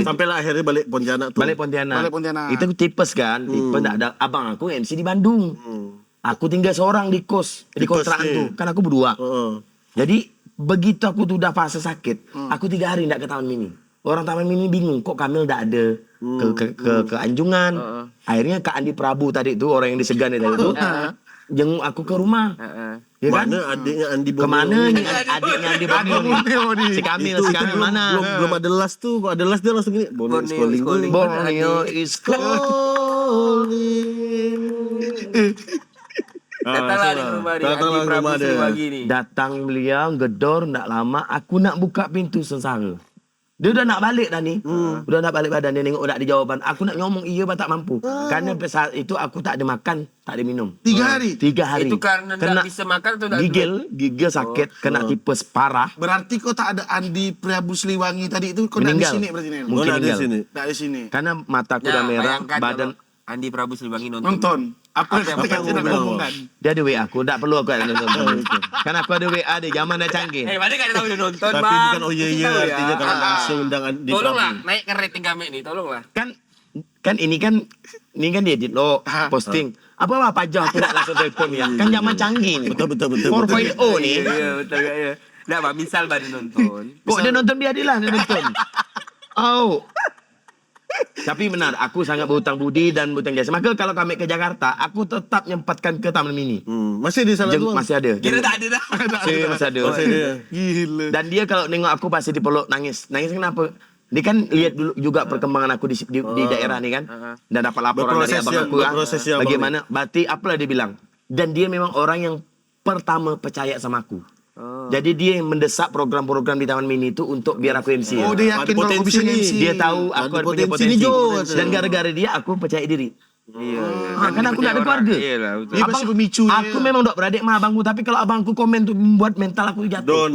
Sampailah akhirnya balik Pontianak tuh.
Balik Pontianak.
Balik Pontianak.
Itu tipes kan. Tipes tak ada. Abang aku MC di Bandung. Aku tinggal seorang di kos. Di
Tipes
kontrakan
ni.
tuh. Kan aku berdua.
Heeh.
Jadi begitu aku tuh udah fase sakit. Aku 3 hari tidak ke Taman Mini. Orang Taman Mini bingung. Kok Kamil tak ada ke Anjungan. Akhirnya Kak Andi Prabu tadi tuh. Orang yang disegan tadi tuh. Jenguk aku ke rumah. Ya kan?
Mana adiknya Andi Borneo?
Kemana nih adiknya Andi Borneo nih? Si Kamil mana?
Belum ada las tuh. Kok ada las dia langsung gini. Borneo is calling.
Borneo is calling.
Datanglah di rumah dia.
Datanglah
Andi
ke
Prabu
rumah dia.
Siliwangi nih.
Datang beliau, gedor, tak lama. Aku nak buka pintu sengsara. Dia udah nak balik dah ni. Udah nak balik badan. Dia tengok tak ada jawapan. Aku nak ngomong iya, tak mampu. Karena saat itu aku tak ada makan, tak ada minum.
3 hari.
3 hari.
Itu karena tak bisa makan atau tak
gigil sakit, kena tipes parah.
Berarti kau tak ada Andi Prabu Siliwangi tadi itu kau nak di
Meninggal.
sini berarti Nel?
Mungkin
Mana ada
meninggal.
sini?
Tak di sini.
Karena mataku
Ya,
udah merah,
bayangkan
badan...
kalau Andi Prabu Siliwangi nonton.
Nonton. Apa
Apa
yang
yang
kita nak
bilang?
ngomongkan?
Dia ada WA aku, tak perlu aku ada nonton. Kan aku ada WA dia, zaman dah canggih.
Mana kan tahu dia nonton,
Tapi
Bang.
bukan oh iya
Kita
iya
tahu ya.
artinya kalau langsung undang Andi
Tolonglah,
Prabu.
naikkan rating kami nih, tolonglah.
Kan ini kan dia edit lo posting. Apa pajak aku nak langsung telepon ya. Kan zaman canggih nih.
Betul.
4.0 nih.
Iya, betul gak ya? Nah, Bang, misal Bang dia nonton.
Kok dia nonton biarlah dia nonton. Oh. Tapi benar, aku sangat berhutang budi dan berhutang jasa. Maka kalau kami ke Jakarta, aku tetap nyempatkan ke Taman Mini.
Masih di sana tuh.
Masih ada.
Kira tak ada dah.
Masih ada.
Masih ada.
Gila.
Dan dia kalau nengok aku pasti dipeluk nangis. Nangis kenapa? Dia kan lihat dulu juga perkembangan aku di daerah nih kan. Dan dapat laporan dari
Berproses
abang
ya,
aku kan.
berproses ya, abang.
Bagaimana? Berarti apalah dia bilang. Dan dia memang orang yang pertama percaya sama aku. Jadi dia yang mendesak program-program di Taman Mini itu untuk biar aku MC.
Oh, dia yakin
Ada
kalau kau bisa
potensi
MC.
nih.
Dia tahu aku
Ada
ada punya
potensi
potensi.
nih, Jo.
Dan gara-gara dia aku percaya diri.
Iya.
Kan aku tak ada keluarga.
Iya lah, betul.
Dia pasti pemicu.
Aku memang dok beradik sama abangku, tapi kalau abangku komen tuh membuat mental aku jatuh.
Don.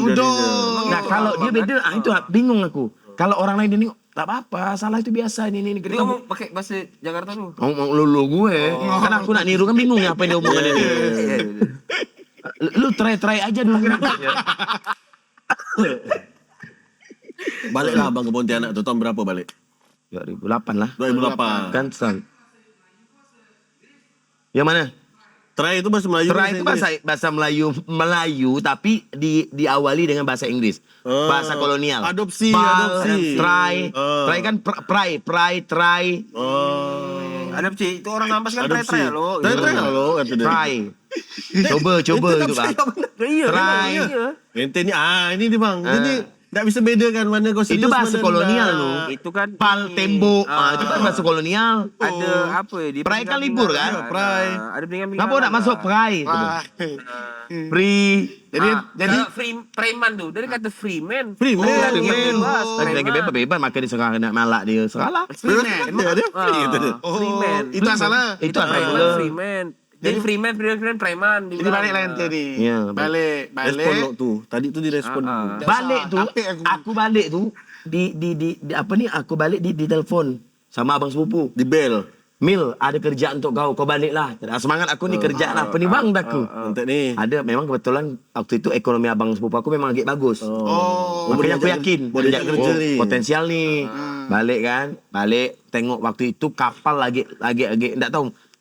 Nah kalau dia beda, itu bingung aku. Kalau orang lain ini tak apa, salah itu biasa ini.
Dia ngomong pakai bahasa Jakarta lu.
Ngomong lulu gue. Kan aku nak niru kan bingung ya apa yang dia omongkan ini. Lu try aja dulu.
Baliklah abang ke Pontianak tuh tahun berapa balik?
2008 lah.
2008.
Kan yang mana?
Try itu bahasa Melayu.
Try itu bahasa Melayu tapi diawali dengan bahasa Inggris. Bahasa kolonial.
Adopsi.
Try. Try kan try.
Oh.
Ada sih, itu orang Ampas kan
Adopsi.
try-try lo.
Try lo kata dia.
Try. Coba itu bang.
Iya,
Try.
iya.
Ente ni ini dia bang. Jadi tak bisa bedakan mana kau serius
Itu bahasa
mana
kolonial
enggak.
lo.
Itu kan
Pal
ini,
tembok. Itu kan bahasa kolonial.
ada apa ya? Di
Pry kan libur kan?
Pry.
Ada pinggam-pinggam.
Kenapa nak masuk Pry? Free.
Jadi free preman tuh. Dari kata free man.
Free man.
Lagi
Free
yang
man.
bebas.
Lagi bebas maka dia sekarang nak malak dia. Seralah.
Dia free kata dia.
Free man.
Itu asalnya.
Itu apa
Preman,
itu?
free man. Jadi free man, preman.
Jadi balik lah ente nih.
Iya,
Balik.
Respon lo tuh. Tadi tuh direspon.
Balik tu,
Apik
aku balik tu di apa ni? Aku balik di telepon sama abang sepupu.
Di bel.
Mil, ada kerjaan untuk kau baliklah. Semangat aku ni kerjaan apa ni bang aku.
Nanti nih.
Ada memang kebetulan waktu itu ekonomi abang sepupu aku memang lagi bagus.
Oh.
Makanya aku yakin
Mau diajak kerja nih.
potensial nih. Balik kan, balik tengok waktu itu kapal lagi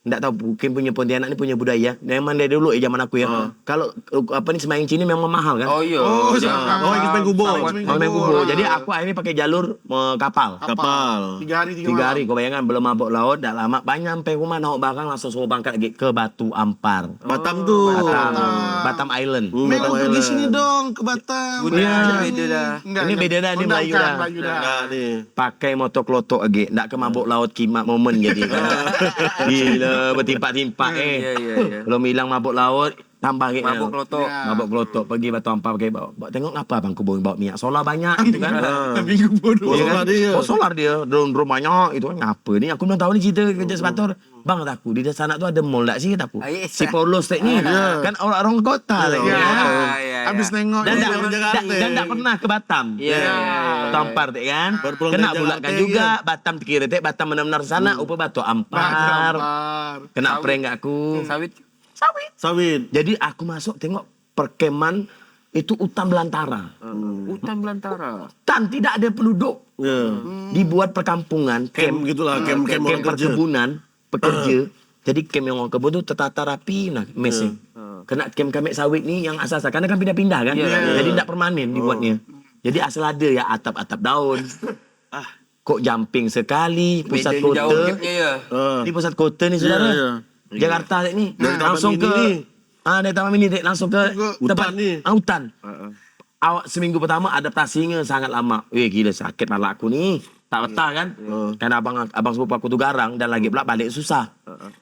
enggak tahu mungkin punya Pontianak ni punya budaya. Memang dari dulu zaman aku ya. Kalau apa ni sembahyang Cina memang mahal kan.
Oh iya.
Oh,
Iya.
sama.
Oh, ikut main kubur.
Main kubur. Jadi aku akhirnya pakai jalur kapal.
Kapal.
3 hari 3
3 hari kau bayangkan belum mabuk laut dah lama banyak sampai rumah naik barang langsung suruh berangkat lagi ke Batu Ampar.
Batam tuh.
Batam Island.
Mel
Batam
pergi
Island.
sini dong ke Batam.
Budaya beda dah.
Ini beda dah, ini Melayu dah.
Melayu dah.
Enggak nih.
Pakai motor klotok lagi, ndak ke mabuk laut kimak momen jadi. Gila bertimpak-timpak
Iya.
Belum hilang mabuk laut tambah lagi.
Mabuk klotok.
Mabuk klotok pergi Batu Ampar pakai bawa tengok apa bang kubur bawa minyak solar banyak gitu kan.
Minggu bodoh.
Iya kan?
Solar dia.
Oh solar dia, drone banyak itu kan ngapa ni? Aku belum tahu ni cerita kerja sebator. Bang kata aku di sana tu ada mall tak sih kata aku.
Yes.
Si Polos tak ni kan orang kota tak
Ya.
Iya.
Habis nengok
dan
dia
tak pernah ke Batam.
Iya.
Tampar tak kan?
Baru pulang
Kena
dari
pula kan
Jakarta,
juga Batam kira tak Batam benar-benar sana upa Batu Ampar. Kena prank kat aku.
Sawit.
Sawit.
Jadi aku masuk tengok perkeman itu hutan belantara.
Hutan belantara.
Hutan tidak ada penduduk.
Ya.
Dibuat perkampungan,
Camp gitulah, camp
camp
orang kerja.
perkebunan, pekerja. Jadi camp yang orang kebun tu tertata rapi nah mesnya. Kena camp kami sawit ni yang asal-asal karena kan pindah-pindah kan. Jadi tidak permanen dibuatnya. Jadi asal ada ya atap-atap daun. Kok jumping sekali pusat
Jauh
kota.
gapnya ya.
Di pusat kota ni saudara.
Ya.
Jakarta ni
Dari Taman
langsung
Mini
ke
ni.
dari Taman Mini dek langsung ke
Hutan
tempat
ni.
hutan. Awak seminggu pertama adaptasinya sangat lama. Gila sakit malah aku ni. Tak betah kan? Kan abang sepupu aku tu garang dan lagi pula balik susah.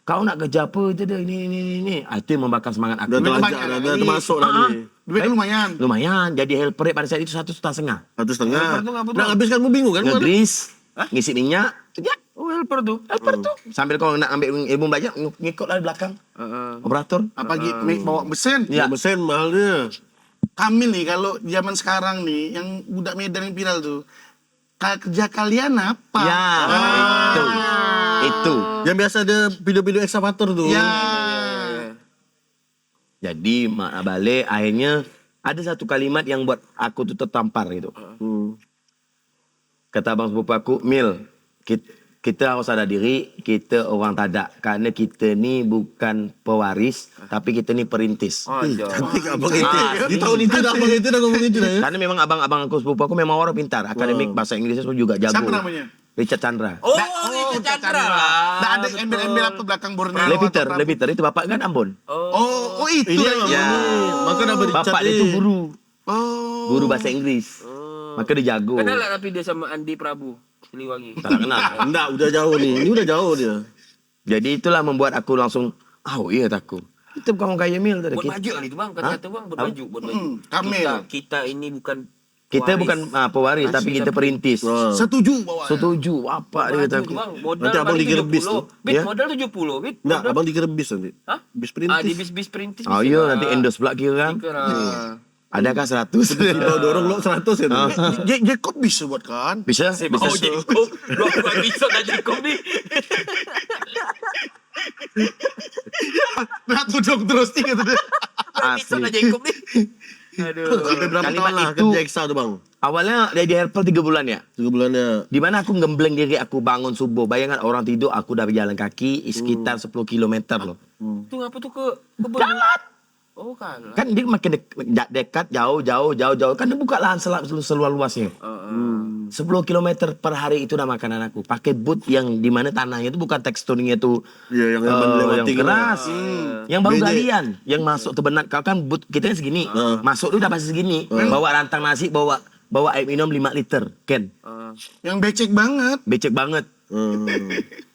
Kau nak kerja apa tu dia ini. Itu yang membakar semangat aku.
Dah
Memang
terlajak
banyak
dah,
lagi.
dah termasuk dah ni.
Duit kan lumayan.
Lumayan. Jadi helper pada saat itu 1,5 juta.
1,5.
Helper tu apa tu?
Nak habiskan mu bingung kan?
Ngegris, ngisi minyak. Ya,
Oh, helper tu.
helper tu. Sambil kau nak ambil ilmu belajar, ngikutlah di belakang. Operator.
Apa bawa mesin?
Ya.
Mesin mahal dia.
Kamil nih kalau zaman sekarang nih yang budak Medan yang viral tuh. Kerja kalian apa?
Ya, itu.
Yang biasa ada video-video ekskavator tuh.
Ya.
Jadi mak balik akhirnya ada satu kalimat yang buat aku tuh tertampar gitu. Kata abang sepupu aku, Mil, kita harus sadar diri, kita orang tadak. Karena kita ni bukan pewaris, tapi kita ni perintis.
Cantik abang itu. Di tahun itu dah abang itu dah ngomong itu dah ya.
Karena memang abang-abang aku sepupu aku memang orang pintar. Akademik bahasa Inggrisnya juga jago.
Siapa namanya?
Richard Chandra.
Oh, itu Chandra.
Nah, ada embel-embel apa belakang Borneo?
Lebiter itu bapak kan Ambon.
Oh, itu
Ini
lagi.
yang maka dah beri
Bapak dia itu guru,
Oh.
guru bahasa Inggris. Maka dia jago.
Kenal tak tapi dia sama Andi Prabu Siliwangi?
Tak kenal.
Enggak, udah jauh nih. Ini udah jauh dia.
Jadi itulah membuat aku langsung, iya takku. Kita bukan orang kaya Mil.
Buat baju kali tu bang, kata-kata bang, buat baju.
Kamil.
Kita ini bukan
Kita
waris.
bukan pewaris,
Asli,
tapi kita perintis.
Setuju bawa.
Setuju, apa dia kata
Baju
aku.
tu, bang. Modal
Nanti abang
paling
digerebis
70.
tu.
Bit,
Ya?
modal 70, Bit.
Enggak,
Modal-
abang dikira bis nanti.
Hah?
Bis
Ah,
perintis.
di bis-bis perintis.
Oh iya, nanti endorse pula kira kan. Adakah 100?
Kita dorong lo 100 ya. tuh.
Jacob bisa buat kan?
Bisa?
Oh,
Bisa.
Jacob. Dua episode dah Jacob ni.
Nah, tudung terus nih kata dia.
Episode dah
Asli.
Jacob ni. Aduh.
Sampai berapa
Kalimat
tahun lah
itu-
kerja ekstra tu bang?
Awalnya dia di helper 3 bulan ya.
3 bulannya.
Di mana aku gembleng diri, aku bangun subuh. Bayangkan orang tidur, aku dah berjalan kaki sekitar 10 km loh.
Tu apa tu ke jalan? Oh kalah.
Kan dia makin dekat, jauh. Kan dia buka lahan seluas-luasnya. 10 km per hari itu udah makanan aku. Pakai boot yang dimana tanahnya itu bukan teksturnya itu
Iya, yang
yang
dilewati
keras. Yang baru
Bejek.
galian. Yang masuk terbenak. Kalau kan boot kita kan segini. Masuk tuh udah pasti segini. Bawa rantang nasi, bawa air minum 5 liter. Ken.
Yang becek banget.
Becek banget.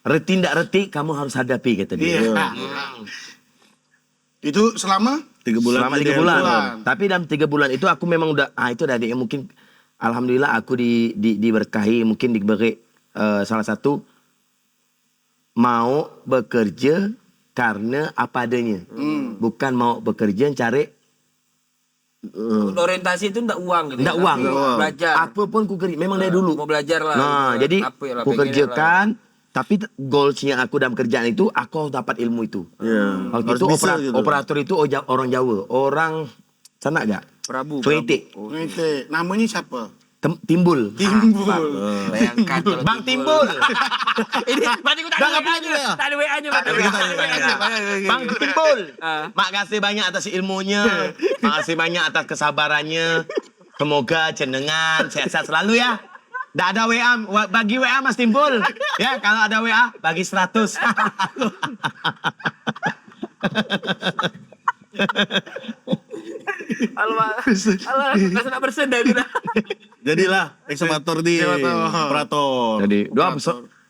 Reti ndak reti, kamu harus hadapi kata dia.
Iya. Itu selama
3 bulan.
Selama 3
jadi
bulan.
bulan.
Tapi dalam 3 bulan itu aku memang udah, itu udah adiknya mungkin, alhamdulillah aku diberkahi, mungkin diberi salah satu mau bekerja karena apa adanya. Bukan mau bekerja cari
Orientasi itu ndak uang gitu.
ndak
ya,
uang.
tapi Belajar.
Apapun ku kerja, memang dari dulu.
Mau belajar lah.
Nah,
gitu.
jadi
Apa ya lah,
ku
pengennya
kerjakan, tapi goalsnya aku dalam kerjaan itu, aku harus dapat ilmu itu.
Iya.
Waktu
Harus
itu
bisa gitu.
operator itu orang Jawa, orang sana gak?
Prabu.
Cuitik.
Oh,
Ini namanya siapa?
Timbul.
Timbul.
bayangkan kalau
Bang Timbul.
Ini berarti aku tak ada WA-nya. Tak ada WA-nya.
Bang Timbul.
Ah.
Makasih banyak atas ilmunya. Makasih banyak atas kesabarannya. Semoga jenengan sehat-sehat selalu ya. Nggak ada WA, bagi WA Mas Timbul. Ya, kalau ada WA bagi 100.
Langsung nak bersedar kita.
Jadilah ekskavator di operator.
Jadi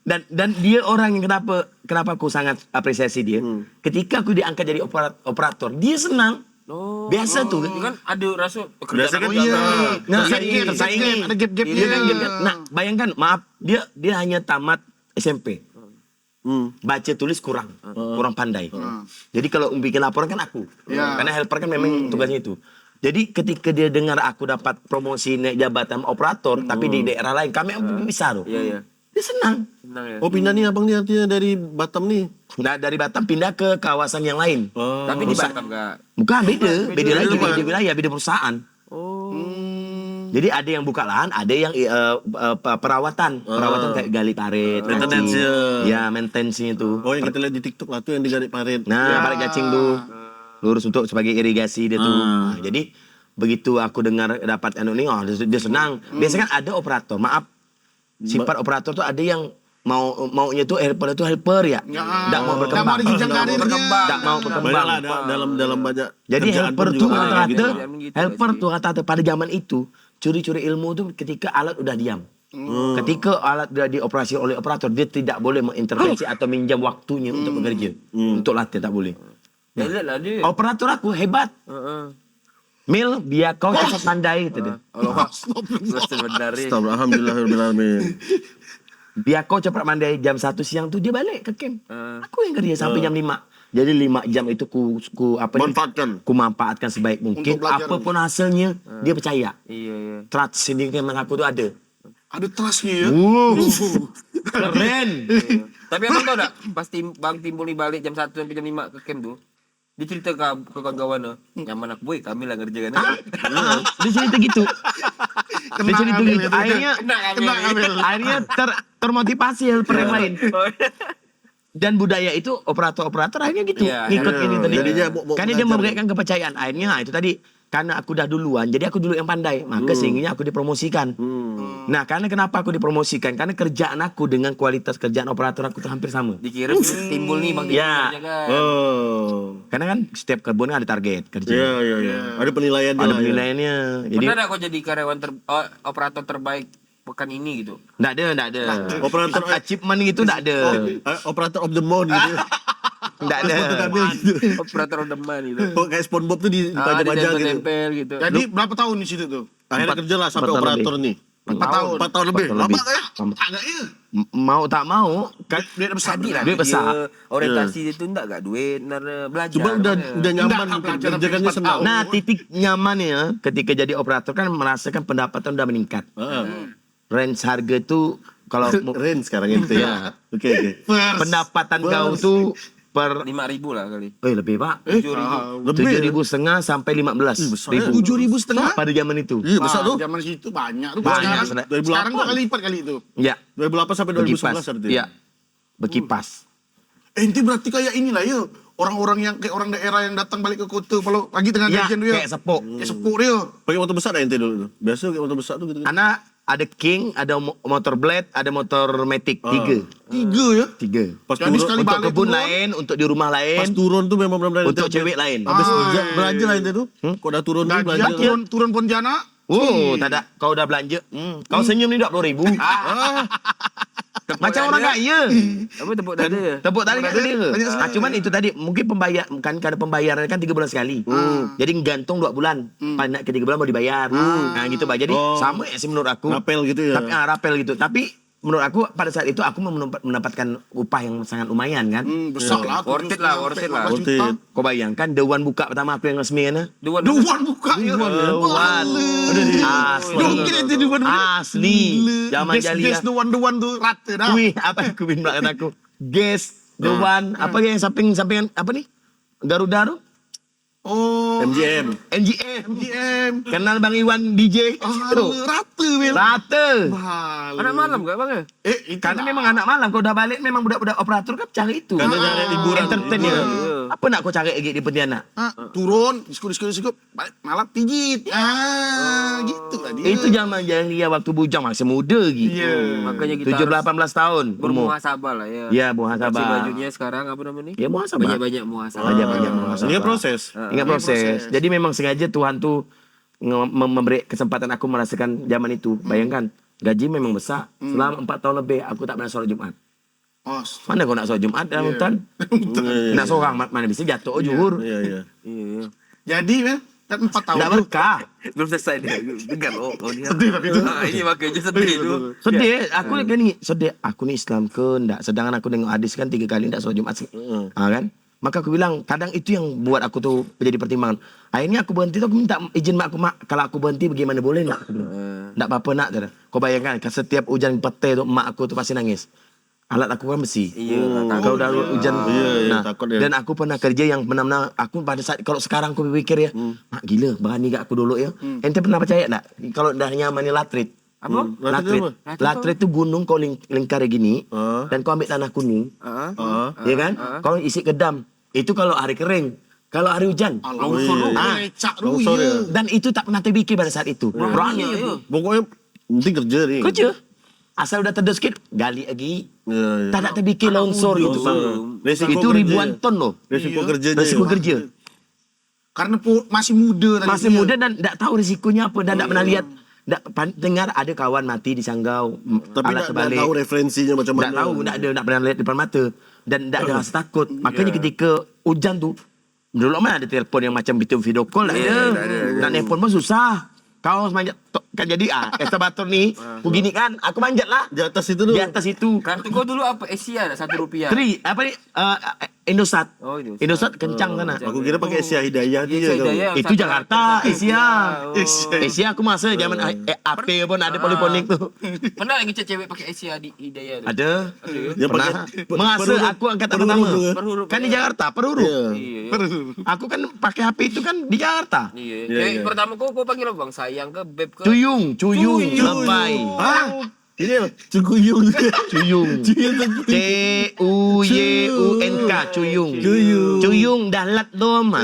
dan dia orang yang kenapa aku sangat apresiasi dia. Ketika aku diangkat jadi operator, dia senang.
Oh.
Biasa tuh.
Kan ada rasa
Biasa
pekerjaan
kan
aku
iya.
Nah,
Tersaingi. Ada gap-gap.
Dia kan gap-gap. Nah, bayangkan, maaf, dia hanya tamat SMP. Baca tulis kurang pandai. Jadi kalau bikin laporan kan aku.
Ya.
Karena helper kan memang tugasnya itu. Jadi ketika dia dengar aku dapat promosi naik jabatan operator, tapi di daerah lain, kami bisa loh.
Iya, iya.
Dia senang.
Senang ya.
Oh pindah nih abang nih artinya dari Batam nih.
Nah, dari Batam pindah ke kawasan yang lain.
Tapi di Batam enggak.
Bukan, beda lagi, beda wilayah, beda perusahaan.
Oh.
Jadi ada yang buka lahan, ada yang perawatan kayak gali parit,
Maintenance,
cacing. Ya, maintenance-nya itu.
Oh yang kita lihat di TikTok lah tuh yang digali parit.
Nah, parit cacing tuh. Lurus untuk sebagai irigasi dia tuh. Nah, jadi begitu aku dengar dapat anu nih, dia senang. Biasanya kan ada operator, maaf. Sifat operator tuh ada yang maunya tuh helper ya. Enggak mau berkembang.
Nggak mau jenjang karirnya.
Enggak mau
Banyak
berkembang.
lah dalam banyak.
Jadi
kerjaan
helper
pun
tuh
juga ada gitu.
rata-rata, helper tuh rata-rata pada zaman itu curi-curi ilmu tuh ketika alat udah diam. Ketika alat udah dioperasi oleh operator, dia tidak boleh mengintervensi atau minjam waktunya untuk bekerja, untuk latihan tak boleh.
Ya lihatlah dia.
Operator aku hebat.
Heeh.
Mil, biar kau cepat pandai gitu dia.
Allah. Sebenarnya.
Stop, alhamdulillah.
Biar kau cepat mandai jam 1 siang tuh dia balik ke camp. Aku yang kerja sampai jam 5. Jadi 5 jam itu ku manfaatkan sebaik mungkin.
Untuk belajar.
Apapun hasilnya dia percaya.
Iya, iya.
Trust ini memang aku tuh ada.
Ada trustnya ya.
Keren.
Tapi abang tau tak, pasti Bang Timbul nih balik jam 1 sampai jam 5 ke camp tuh. Dia cerita ke kawan-kawan, nyaman aku boy, kami lah ngerjakan.
Dia cerita gitu. Dia cerita
Ambil
gitu.
itu.
Akhirnya termotivasi helper yang lain. Dan budaya itu operator-operator akhirnya gitu.
Iya,
Ngikut
iya.
ini tadi.
Jadi dia mau
Karena dia
belajar.
memberikan kepercayaan. Akhirnya itu tadi karena aku dah duluan, jadi aku dulu yang pandai. Maka sehingga aku dipromosikan. Nah, karena kenapa aku dipromosikan? Karena kerjaan aku dengan kualitas kerjaan operator aku tuh hampir sama.
Dikira Timbul nih Bang Timbul
Ya.
ngerjakan.
Oh.
Karena kan setiap kebun ada target kerja.
Iya. Ada penilaiannya.
Ada
lah, ya.
penilaiannya. Jadi
Pernah tak kau jadi karyawan operator terbaik pekan ini gitu?
enggak ada.
Operator
achievement gitu enggak ada.
operator of the month gitu.
Enggak ada.
Foto kami gitu.
Operator on demand gitu.
Oh, kayak SpongeBob tuh di pajak-pajak gitu.
Tempel gitu.
Jadi berapa tahun di situ tuh?
Akhirnya kerja lah sampai
4 tahun
operator nih.
4 tahun.
4 tahun lebih.
4 tahun lebih.
Lama kayak.
Agak ya.
Mau tak mau kan
Duit besar.
Tadi lah
Duit besar.
dia orientasi dia tuh enggak duit, belajar.
Cuma udah nyaman
Enggak, pelajaran
kerjakannya
4
senang.
tahun.
Nah, titik nyamannya ketika jadi operator kan merasakan pendapatan udah meningkat. Range harga tuh kalau
Keren sekarang itu ya. Oke.
pendapatan kau tuh per
5.000 lah kali.
lebih Pak.
7.000.
Lebih.
7.500 sampai 15.000.
7.500
pada zaman itu.
Iya, besar tuh.
Zaman situ banyak tuh.
Banyak,
Sekarang,
sebenarnya.
sekarang 2 kali lipat kali itu.
Ya,
2008 sampai
berkipas.
2011 artinya.
Iya. Berkipas.
Ente berarti kayak inilah ya. orang-orang yang kayak orang daerah yang datang balik ke kota kalau lagi tengah
Ya,
gajian dia.
kayak sepuk.
Kayak sepuk dia.
Pakai motor besar dah ente dulu tu. Biasa pakai motor besar tu gitu.
Anak ada King, ada motor Blade, ada motor Matic. Tiga.
Tiga ya.
Pas
Jadi
turun,
sekali
Untuk
balik
kebun
turun.
lain, untuk di rumah
pas
lain,
turun tu memang benar-benar
untuk
ente-
cewek lain.
Habis
Ah,
belanja lah ente tu. Kau dah turun ni
Gajian
belanja.
turun Pontianak.
Oh, tak ada. Kau dah belanja. Kau senyum ni 20,000. Macam orang kaya.
Apa tepuk dada ya?
Tepuk tali kat dia.
Banyak sekali.
Cuman itu tadi mungkin pembayar kan kadang pembayaran kan 3 bulan sekali. Jadi gantung 2 bulan. Nak ke 3 bulan baru dibayar. Nah gitu Bah. Jadi
Oh.
sama sih menurut aku.
Rapel gitu ya.
Tapi rapel gitu. Tapi menurut aku pada saat itu aku mendapatkan upah yang sangat lumayan kan.
Besar lah.
Worth it lah, worth it lah.
15 juta.
Worth it.
Kau bayangkan The One buka pertama aku yang resmi kan.
Dua
Dewan buka ya.
The One.
Dia mungkin itu Dewan.
Asli. Zaman jaliah.
Dewan tu rata dah.
Wih, apa aku bin belakang aku? Guess The One. Apa yang sampingan apa ni? Garuda tu?
Oh.
MGM.
NGM.
MGM.
Kenal Bang Iwan DJ?
Rata Bil.
Rata.
Mahal.
Anak malam gak bang ya?
Itu
Karena
lah.
memang anak malam. Kau dah balik memang budak-budak operator kan cari itu.
Karena cari hiburan.
Entertain ya. Apa nak kau cari lagi di Pontianak?
Turun, diskup, balik malam pijit. Gitu lah dia.
Itu zaman dia waktu bujang masih muda lagi.
Makanya kita
17-18 tahun umur.
bermuhasabah lah ya.
Ya,
Kasih
muhasabah.
bajunya sekarang apa namanya?
Ya, muhasabah.
Banyak-banyak muhasabah.
Banyak-banyak muhasabah.
Ini proses.
Ingat proses. Jadi memang sengaja Tuhan tuh memberi kesempatan aku merasakan zaman itu. Bayangkan, gaji memang besar. Selama 4 tahun lebih aku tak pernah sholat Jumat.
Oh,
Mana kau nak sholat Jumat dalam hutan? Nak seorang mana bisa jatuh juhur.
Iya, iya.
Iya.
jadi Bil, kan 4 tahun.
Tak berkah.
Belum selesai dia. Dengar oh dia.
Sedih tapi itu.
Ini makanya sedih tu.
Sedih. Aku ni sedih. Aku ni Islam ke ndak? Sedangkan aku dengar hadis kan 3 kali ndak sholat Jumat. Kan? Maka aku bilang, kadang itu yang buat aku tuh menjadi pertimbangan. Akhirnya aku berhenti tu, aku minta izin mak aku, mak, kalau aku berhenti bagaimana boleh nak? Aku bilang, tak apa-apa nak. Kau bayangkan, setiap hujan petai tu, mak aku tu pasti nangis. Alat aku kan besi.
Iya,
Kalau dah hujan.
Iya, takut dia.
Dan aku pernah kerja yang benar-benar, aku pada saat, kalau sekarang aku berfikir ya, mak gila, berani gak aku dulu ya. Ente pernah percaya tak? Kalau dah nyaman ni latrit.
Apa?
Latrit apa?
Latrit tu gunung kau lingkar gini, dan kau ambil tanah kuning. Ya kan? Kau isi ke dam. Itu kalau hari kering. Kalau hari hujan.
Longsor tu, lecak tu.
Longsor
ya.
dia.
Dan itu tak pernah terfikir pada saat itu. Berani.
Pokoknya penting kerja ni.
Kerja. Asal udah terdes sikit, gali lagi.
Ya, ya.
Tak nak terfikir longsor itu.
Resiko
Itu
kerja.
ribuan ton loh.
Resiko kerja je.
Resiko kerja.
Karena masih muda tadi.
Masih
dia.
muda dan tak tahu risikonya apa. Dan tak pernah lihat. Dengar ada kawan mati di Sanggau.
Tapi
alat
tak
terbalik.
tahu referensinya macam mana.
Tak tahu, tak pernah lihat depan mata. Dan tak ada rasa takut. Makanya ketika hujan tu, dulu mana ada telefon yang macam video call, tak ada. Nak nelfon pun susah. Kau manjat, kan jadi eskavator ni, begini kan, aku manjat lah.
Di atas itu tu.
Di atas itu.
Kartu kau dulu apa? Asia dah RM1.
Apa ni? Indosat.
Oh, Indosat.
Indosat kencang sana.
Aku kira pakai Asia Hidayah dia.
Asia
kau.
Hidayah.
Itu Jakarta, Asia.
Oh.
Asia aku masa zaman AP pun ada poliponik tu.
Pernah lagi cewek pakai Asia di Hidayah tu?
Ada.
Yang
Pernah.
pakai
Masa aku angkatan pertama.
Perhuruf.
Kan di Jakarta, perhuruf.
Iya.
Aku kan pakai HP itu kan di Jakarta.
Iya. Cewek pertama kau panggil apa bang? Sayang ke? Beb ke?
Cuyung, lebay.
Hah? Ini Cukuyung.
Cuyung. CUYUNK, Cuyung. Cuyung dah lat dom.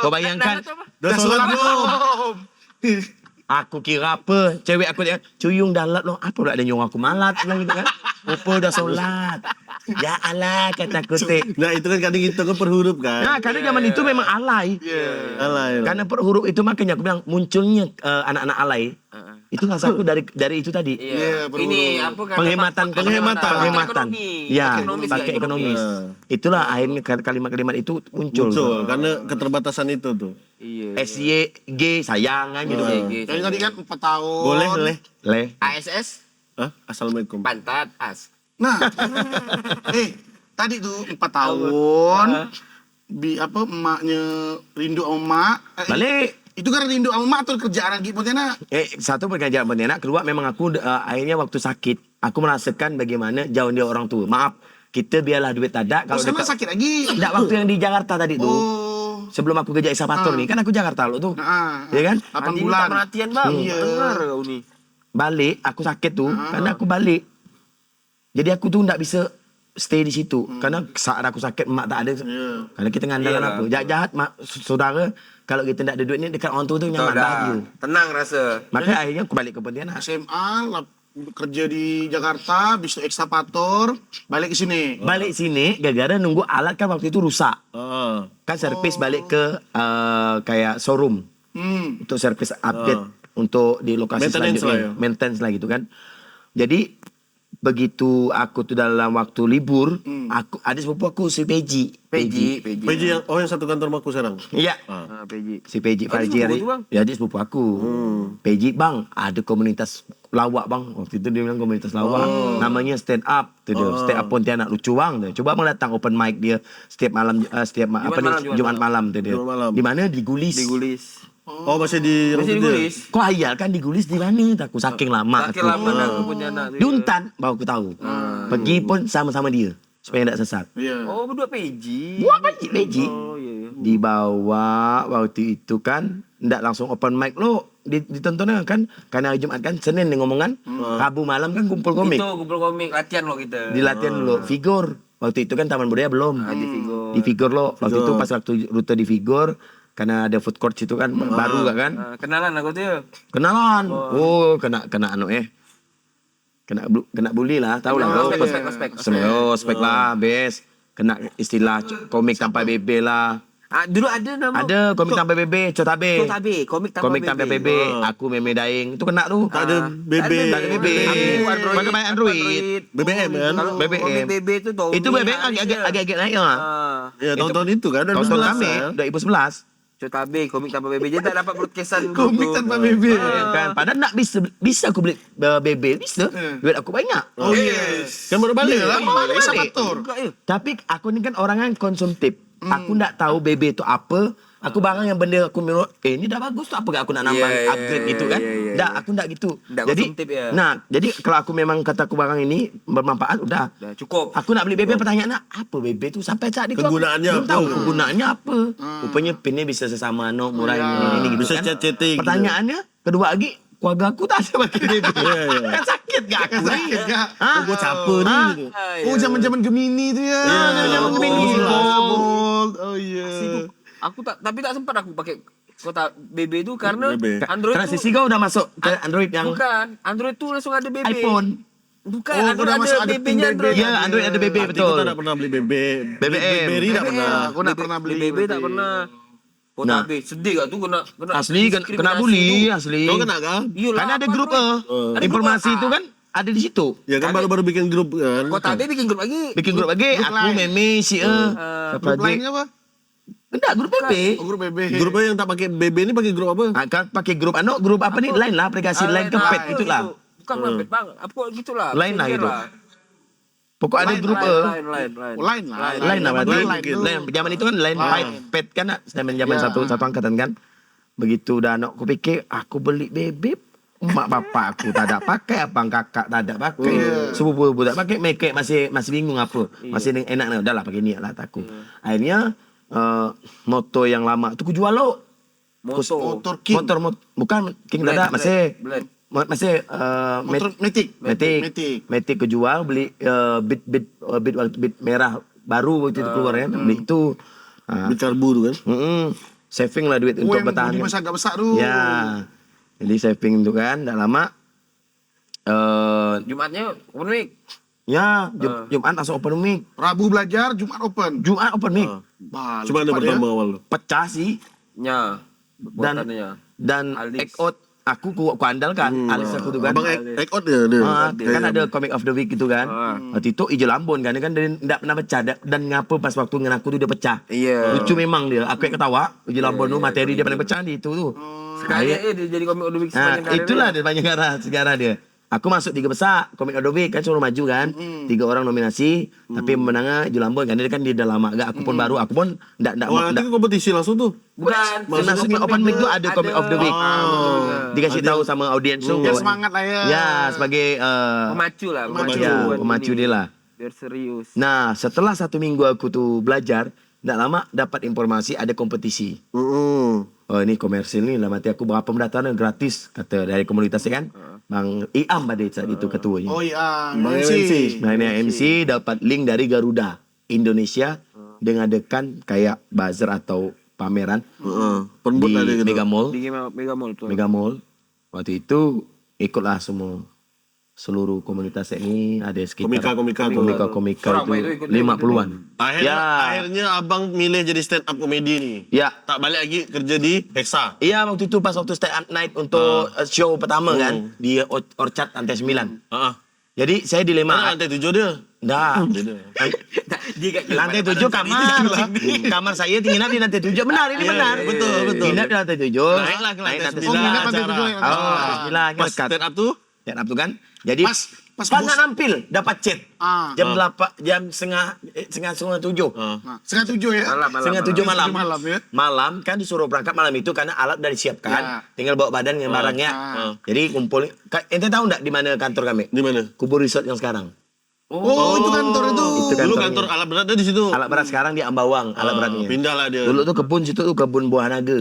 Kau bayangkan,
Dah solat belum?
aku kira apa? Cewek aku dia, Cuyung dah lat dom. Apa pula dia nyuruh aku malat bilang gitu kan? Rupa dah solat. Ya Allah, kata kutik.
Nah itu kan kadang kita kan perhuruf kan.
Nah, karena zaman itu memang alay.
Alay.
Karena per huruf itu makanya aku bilang munculnya anak-anak alay. Itu rasaku dari itu tadi.
Iya. Ini apa kan?
Penghematan. Ya,
Ekonomis
pakai
ya,
ekonomis. Itulah akhirnya kalimat-kalimat itu muncul.
Muncul karena keterbatasan itu tuh.
Iya.
SYG sayang kan gitu.
Jadi tadi kan 4 tahun.
Boleh.
Leh.
ASS
Hah? Assalamualaikum.
pantat as.
Nah, tadi tuh 4 tahun. Emaknya rindu sama emak.
Balik.
Itu kan rindu sama emak atau kerjaan lagi Pontianak?
Satu pekerjaan Pontianak, kedua memang aku akhirnya waktu sakit, aku merasakan bagaimana jauh dia orang tua. Maaf, kita biarlah duit tak ada.
Kalau sana sakit lagi.
Enggak, waktu yang di Jakarta tadi tuh.
Oh.
Sebelum aku kerja eskavator nih, kan aku Jakarta lo tuh. Ya kan?
8
Andi
bulan.
minta perhatian bang.
Iya.
Dengar kau ni.
Balik, aku sakit tuh, karena aku balik. Jadi aku tuh nggak bisa stay di situ. Karena saat aku sakit mak tak ada. Karena kita ngandalkan
Iyalah.
apa? Jahat-jahat mak saudara kalau kita tak ada duit ni dekat orang tua tu
Tahu
nyaman
dah.
bahagia.
Tenang rasa.
Makanya akhirnya aku balik ke Pontianak.
SMA kerja di Jakarta, habis itu ekskavator, balik ke sini.
Balik sini gara-gara nunggu alat kan waktu itu rusak. Kan servis balik ke kayak showroom untuk servis update untuk di lokasi
Maintenance
selanjutnya.
lah ya.
Maintenance lah gitu kan. Jadi begitu aku tuh dalam waktu libur, aku ada sepupu aku si Peji.
PJ.
PJ yang satu kantor sama aku sekarang.
Iya.
PJ.
Si Peji
Oh, dia
Farji
sepupu tu, bang?
ya dia sepupu aku. Peji bang, ada komunitas lawak bang. Waktu itu dia bilang komunitas lawak. Namanya Stand Up. Tu dia. Stand Up Pontianak lucu bang. Tu. Coba bang datang open mic dia setiap malam Jumat malam tu dia.
Jumat malam.
Di mana di Gulis.
Digulis.
Oh, masih di
Masih digulis.
Kau hayal kan di Gulis di mana? Aku saking lama
Saking lama dah aku punya anak tu.
Di Untan baru aku tahu. Pergi pun sama-sama dia supaya tidak sesat.
Iya.
Oh, berdua PJ.
Buat Peji.
Oh, iya.
Dibawa waktu itu kan ndak langsung open mic lo ditonton kan karena hari Jumat kan Senin dia ngomongan Rabu malam kan kumpul komik
Itu kumpul komik latihan lo kita.
di latihan dulu figur waktu itu kan Taman Budaya belum
di
figur lo waktu itu pas waktu rute di figur karena ada food court situ kan baru gak kan
Kenalan aku tu ya.
kenalan kena anu kena bully lah tahu lah ospek lah bes kena istilah komik tanpa BB lah.
Dulu ada nama.
Ada komik tanpa BB, Cotabe.
Cotabe, komik tanpa
Komik tanpa BB. Aku Meme Daing. Itu kena tu.
Tak ada BB.
Tak ada BB.
Aku Android.
Pakai main Android.
BBM kan?
Kalau
BBM.
komik BB tu tahun
Itu
ni
BB
hari
agak
je.
naik lah.
Ya, tahun-tahun itu kan.
Tahun
2011
kami,
kan?
2011.
Cotabe, komik tanpa BB. Dia tak dapat broadcastan.
Komik tanpa BB.
Kan, padahal nak bisa aku beli BB. Bisa. Duit aku banyak.
Oh yes.
Kan baru balik lah.
Baru balik.
Ekskavator.
Tapi aku ni kan orang kan konsumtif. Aku tak tahu BB tu apa. Aku barang yang benda aku menurut, ni dah bagus tu apa gak aku nak nambah upgrade gitu kan. Tak, aku tak gitu.
Tak
Jadi,
konsumtif ya.
jadi kalau aku memang kata aku barang ini bermanfaat, udah.
Dah cukup.
Aku nak beli BB, pertanyaannya apa BB tu sampai saat itu aku
Kegunaannya
belum
apa?
tahu kegunaannya apa. Rupanya pinnya bisa sesama murah ini gitu
Bisa
kan.
chat-chatting gitu.
Pertanyaannya kedua lagi, keluarga aku tak ada pakai BB. Kan sakit gak aku ni?
Sakit gak?
Ha?
Gue capek ni gitu.
Oh, zaman-zaman Gemini tu ya.
zaman Gemini.
Bold. Oh iya.
Aku tapi tak sempat aku pakai kota BB tu karena
BB.
Android tu
Transisi kau udah masuk ke Android yang
bukan. Android tu langsung ada BB.
iPhone.
Bukan,
Oh,
Android
udah masuk
ada
ada
BB-nya
pin BB.
Android.
Ya, Android ada BB
Betul.
betul.
Kita tak pernah beli BB.
BBM.
BlackBerry tak pernah.
Aku nak pernah beli.
BB tak pernah. Oh,
Nah.
tapi sedih gak tu kena
Asli kena
diskriminasi
bully
tu.
asli.
Kau kena kah?
Iyalah,
Karena ada
apa,
grup
bro? Ada
informasi
grup
itu kan ada di situ.
Ya kan baru-baru bikin grup kan.
Kota B bikin grup lagi.
Bikin grup lagi,
Grup
aku
lain.
Meme, si siapa
Grup
lagi?
lainnya apa?
Enggak, grup BB.
Oh, grup BB.
Grupnya yang tak pakai BB ni pakai grup apa?
Kan pakai grup grup apa nih? Lain lah, aplikasi lain ke pet itulah.
Bukan pet bang, apa gitulah.
Lain lah
Messenger
itu. Pokok ada grup
Lain.
Oh, lain lah.
lain lah berarti.
Lain dulu.
Lain zaman itu kan lain pet kan zaman satu angkatan kan. Begitu dah nak aku fikir aku beli BB mak bapak aku tak ada pakai, abang kakak tak ada pakai, sepupu tak pakai, mereka masih bingung apa, masih enak nak, udahlah pakai ni lah aku. Akhirnya motor yang lama tu aku jual lo.
Motor King.
Motor bukan King tak ada, masih
Blade.
masih
Motor Matic.
Matic aku jual beli bit merah baru waktu itu keluar kan, beli itu.
Beli karbu tu kan.
Saving lah duit untuk
Yang
bertahan.
di masa agak besar tu.
Ya. Jadi saving itu kan dah lama.
Jumatnya open week.
Ya, Jumat langsung open mic.
Rabu belajar, Jumat open.
Jumat open mic.
Bah,
Cuma ada
cepat
pertama
ya.
awal tu.
Pecah sih
Ya. Buatannya.
dan
Alis.
act out aku andalkan alis aku tu kan.
Abang Ekot dia.
Kan ada comic of the week gitu kan. Waktu itu Ijo Lambon kan dia tidak pernah pecah dan ngapa pas waktu dengan aku tu dia pecah.
Iya.
Lucu memang dia. Aku yang ketawa. Ijo Lambon tu materi dia paling pecah di itu tu.
Sekali dia jadi komik of the week
Nah,
sepanjang karir
itulah
dia.
dia banyak sejarah dia. Aku masuk 3 besar, komik Adobe kan suruh maju kan. 3 orang nominasi, tapi pemenangnya Julambon kan dia kan dia dah lama agak. Aku pun baru, aku pun ndak
Oh, nanti kompetisi langsung tu.
Bukan.
Maksudnya open mic tu ada komik of the week.
Oh.
Dikasih tahu sama audiens tu.
Biar semangat lah ya.
Ya, sebagai
Memacu lah.
pemacu dia lah.
Biar serius.
Nah, setelah 1 minggu aku tu belajar, ndak lama dapat informasi ada kompetisi. Oh ini komersil ni lah mati aku berapa pendaftaran gratis kata dari komunitas kan. Bang Iam pada saat itu ketuanya.
Oh iya,
Bang
MC.
MC.
Nah, ini MC dapat link dari Garuda Indonesia dengan mengadakan kayak buzzer atau pameran
Penbut
di
ada gitu.
Mega Mall.
Di Mega Mall tuh.
Mega Mall. Waktu itu ikutlah semua seluruh komunitas ini ada sekitar
Komika.
Berapa itu
itu
ikutnya?
50-an.
Akhirnya abang milih jadi stand up comedy nih.
Ya.
Tak balik lagi kerja di Hexa.
Iya waktu itu pas waktu stand up night untuk show pertama kan di Orchard Lantai 9. Jadi saya dilema.
Lantai 7 dia.
Dah. Lantai 7 kamar saya tinggal di lantai 7. Benar ini benar.
Betul.
Nginap di lantai 7.
Naiklah ke lantai 9.
nginap lantai
acara.
7 ya.
Pas
Stand up tuh
stand up tuh kan. Jadi
Pas
pas
bos-
nak nampil dapat chat. Jam 8 jam setengah 7.
Nah, setengah 7 ya.
Setengah 7 malam.
Malam ya.
Malam kan disuruh berangkat malam itu karena alat udah disiapkan.
Ya.
Tinggal bawa badan dengan barangnya. Jadi kumpul. Ente tahu enggak di mana kantor kami?
di mana?
Kubur Resort yang sekarang.
Oh, itu kantor itu.
Itu
Dulu
kantornya.
kantor alat berat dia di situ.
Alat berat sekarang di Ambawang, alat beratnya.
Pindah lah dia.
Dulu tuh kebun situ tuh kebun buah naga.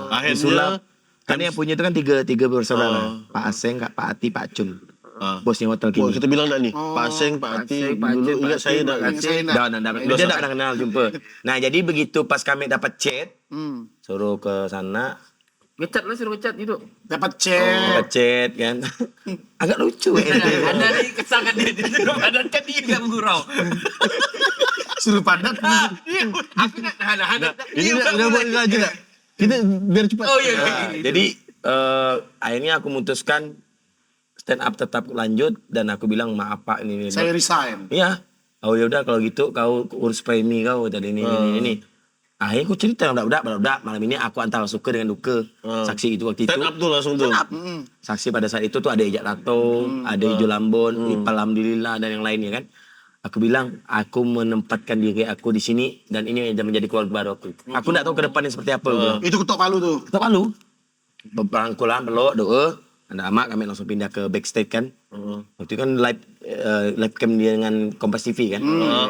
Akhirnya
Sulap. Kan yang punya itu kan tiga bersaudara. Pak Aseng, Pak Ati, Pak Cun. Bosnya hotel
Wah,
kini.
kita bilang enggak nih? Pak Aseng, Pak Ati, dulu ingat saya dah.
Dia tak pernah kenal jumpa. Nah jadi begitu pas kami dapat chat, suruh ke sana,
Ngecat lah, suruh ngecat gitu.
Dapat chat.
dapat chat kan. Agak lucu ente.
Ada nih kesangkan dia badan kan dia nggak bergurau.
Suruh padat.
Aku nggak nahan.
Ini udah buat aja enggak? Kita biar cepat.
Oh iya.
Jadi akhirnya aku memutuskan stand up tetap lanjut dan aku bilang maaf Pak ini.
Saya resign.
Iya. Oh ya udah kalau gitu kau urus premi kau tadi ini. Akhirnya aku cerita budak malam ini aku antara suka dengan duka. Saksi itu waktu itu.
Stand up tuh langsung tuh.
Saksi pada saat itu tuh ada Ijak Lato, ada Ijo Lambon, Ipal Alhamdulillah dan yang lainnya kan. Aku bilang aku menempatkan diri aku di sini dan ini menjadi keluarga baru aku. Aku enggak tahu ke depannya seperti apa.
Itu ketok palu tuh.
Kita malu. Berangkulan, peluk, doa. Anak amak kami langsung pindah ke backstage kan. Waktu itu kan live cam dia dengan Kompas TV kan.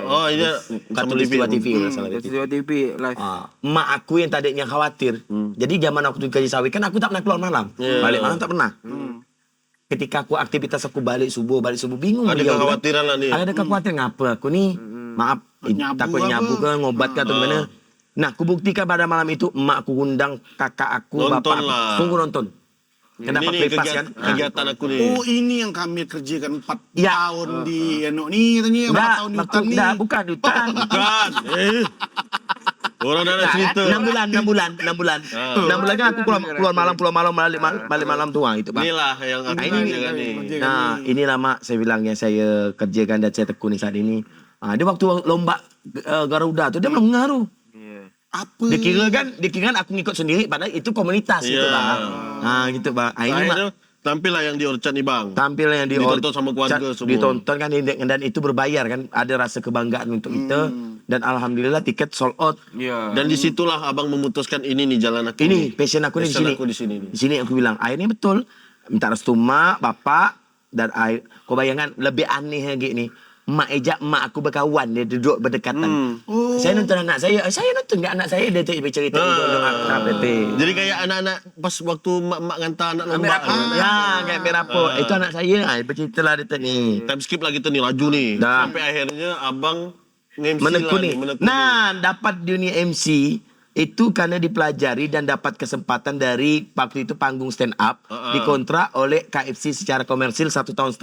Oh iya.
Katulistiwa TV kalau nggak salah.
Di TV live.
Emak aku yang tadinya khawatir. Jadi zaman aku kerja sawit kan aku tak pernah keluar malam. Balik malam tak pernah. Ketika aku aktivitas aku balik subuh bingung.
Ada
beliau kan.
kekhawatiran lah nih.
Ada kekhawatiran ngapa aku nih. Maaf,
Nyabu
takut
apa?
nyabu ke ngobat ke atau gimana. Nah, aku buktikan pada malam itu emak aku undang kakak aku,
Nonton
bapak aku.
lah.
Tunggu nonton. Kenapa
Ini nih
bebas kan?
kegiatan aku nih.
Oh, ini yang kami kerjakan 4
Ya.
tahun di nih katanya 4
Enggak,
tahun di hutan nih.
enggak, bukan di hutan.
Bukan. Orang dah ada cerita.
6 bulan. 6 bulan kan aku keluar malam balik malam tua itu, Pak.
Inilah yang aku tanyakan nih.
Nah, ini lama saya bilang yang saya kerjakan dan saya tekuni saat ini. Dia waktu lomba Garuda tuh dia belum ngaruh.
Apa?
Dikira kan aku ngikut sendiri padahal itu komunitas gitu, Bang. Nah, gitu, Bang. Ini
Akhirnya tampil lah yang di Orchard nih bang.
tampil yang
Ditonton sama keluarga semua.
ditonton kan dan itu berbayar kan, ada rasa kebanggaan untuk kita dan alhamdulillah tiket sold out.
Iya.
Dan disitulah abang memutuskan ini nih jalan aku.
Ini passion aku nih di
Passion
sini.
aku di sini nih.
Di sini aku bilang, akhirnya betul minta restu mak, bapak dan kau bayangkan lebih aneh lagi nih. Emak aku berkawan, dia duduk berdekatan. Saya nonton anak saya nonton nggak anak saya dia cerita itu dengan
Jadi kayak anak-anak pas waktu mak ngantar anak lomba.
ya kayak berapo itu anak saya bercerita lah dia nih.
Time skip lagi tuh nih laju nih.
Dah.
Sampai akhirnya abang nge-MC
Menekuni.
lah nih.
Nah, dapat dunia MC itu karena dipelajari dan dapat kesempatan dari waktu itu panggung stand up dikontrak oleh KFC secara komersil 1,5 tahun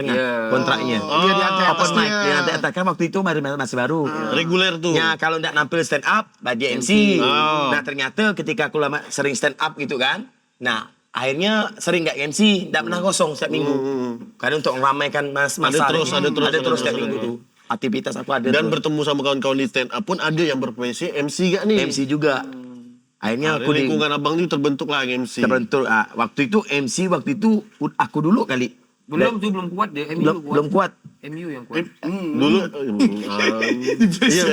kontraknya.
Dia di atas
Open mic
dia.
di atas kan waktu itu masih baru.
Reguler tuh.
Ya kalau nggak nampil stand up, dia MC. Nah ternyata ketika aku lama sering stand up gitu kan, nah akhirnya sering nggak MC, nggak pernah kosong setiap minggu. Karena untuk meramaikan masa
Ada terus
setiap minggu tuh. Aktivitas aku ada
Dan
tuh.
bertemu sama kawan-kawan di stand up pun ada yang berprofesi MC gak nih?
MC juga. Akhirnya aku di
lingkungan abang ini terbentuk lah MC.
terbentuk. Waktu itu MC waktu itu aku dulu kali.
Belum kuat dia. MU
Belum kuat.
MU yang kuat.
Dulu iya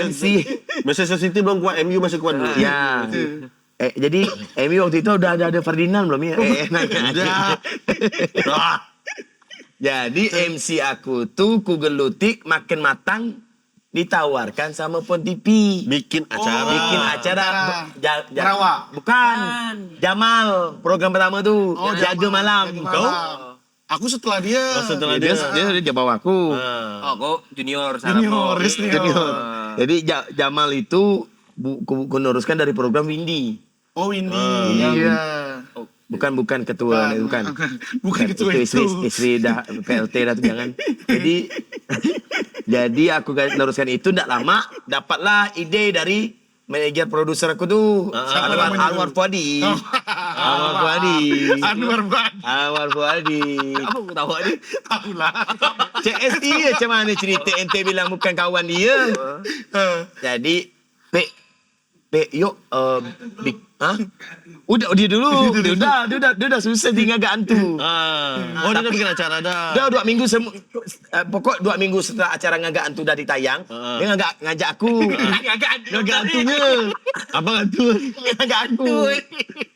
MC.
Manchester City belum kuat, MU masih kuat dulu.
Ya. Jadi MU waktu itu udah ada Ferdinand belum ya?
Udah.
Jadi MC aku tuh ku gelutik makin matang ditawarkan sama Pon TV.
Bikin acara.
Bikin acara
Berawak.
bukan Jamal program pertama tuh jaga malam. Kau
Aku setelah dia.
Setelah
dia
dia.
dia bawa aku.
Oh, kau junior
Junior,
Junior. Jadi Jamal itu ku neruskan dari program Windy.
Oh ini. Iya.
Bukan ketua, bukan.
Bukan ketua itu.
Istri dah PLT dah tuh jangan. Jadi aku neruskan itu ndak lama dapatlah ide dari manajer produser aku tuh Anwar Fuadi. Anwar Fuadi.
Anwar Fuadi.
Apa aku tahu ni?
Tahu lah.
CS dia macam mana cerita ente bilang bukan kawan dia. Jadi yuk Udah dia dulu. Dia udah susah tinggal agak antu.
Oh, dia dah bikin acara dah.
Dah 2 minggu pokok 2 minggu setelah acara ngagak antu dah ditayang, dia ngajak aku. Ngagak antunya.
Abang antu.
Ngagak antu.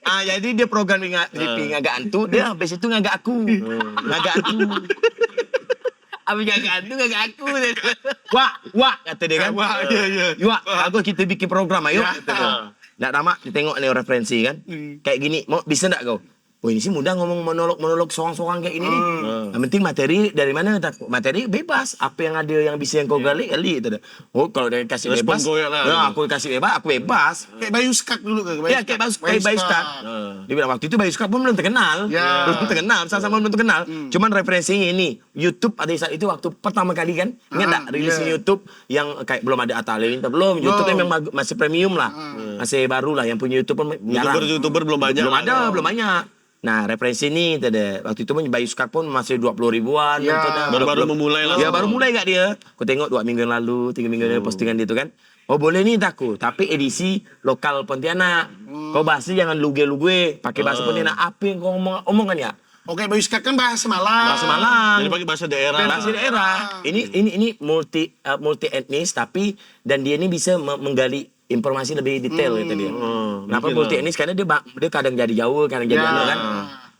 Jadi dia program ngagak antu, dia habis itu ngagak aku. Ngagak antu.
Abang ngagak aku.
Wak kata dia kan.
Wah, iya.
Wak, bagus kita bikin program ayo. Kata dia. Nggak lama tengok nih referensi kan. Kayak gini, mau bisa nggak kau? Oh ini sih mudah ngomong monolog soang-soang kayak gini nih. Yang penting materi dari mana? Materi bebas. Apa yang ada yang bisa yang kau gali itu dah. Oh kalau dia kasih
Respon
bebas,
goyak lah.
aku kasih bebas, aku bebas.
Kayak Bayu Skak dulu kan.
Ya kayak Bayu Skak. Dia bilang waktu itu Bayu Skak pun belum terkenal.
Ya.
Belum terkenal, sama-sama belum terkenal. Cuman referensinya ini YouTube pada saat itu waktu pertama kali kan. Ingat tak rilisnya YouTube yang kayak belum ada Atalanta belum. YouTube memang masih premium lah. Masih baru lah yang punya YouTube pun jarang.
YouTuber belum banyak.
Belum banyak. Nah, referensi ini ada waktu itu Bayu Skak pun masih 20 ribuan.
Ya,
baru memulai lah.
Ya, baru mulai gak dia? Aku tengok 2 minggu yang lalu, 3 minggu yang lalu postingan dia tu kan. Oh, boleh nih takku, tapi edisi lokal Pontianak. Kau bahasnya jangan luge-luge, pakai bahasa Pontianak. Apa yang kau omongan ya?
Oke, Bayu Skak kan bahasa Malang.
Bahasa Malang.
Jadi pakai bahasa daerah.
Bahasa daerah. Ini multi etnis tapi dan dia ini bisa menggali informasi lebih detail kata dia. Kenapa multi etnis? Karena dia kadang jadi Jawa, kadang jadi mana kan.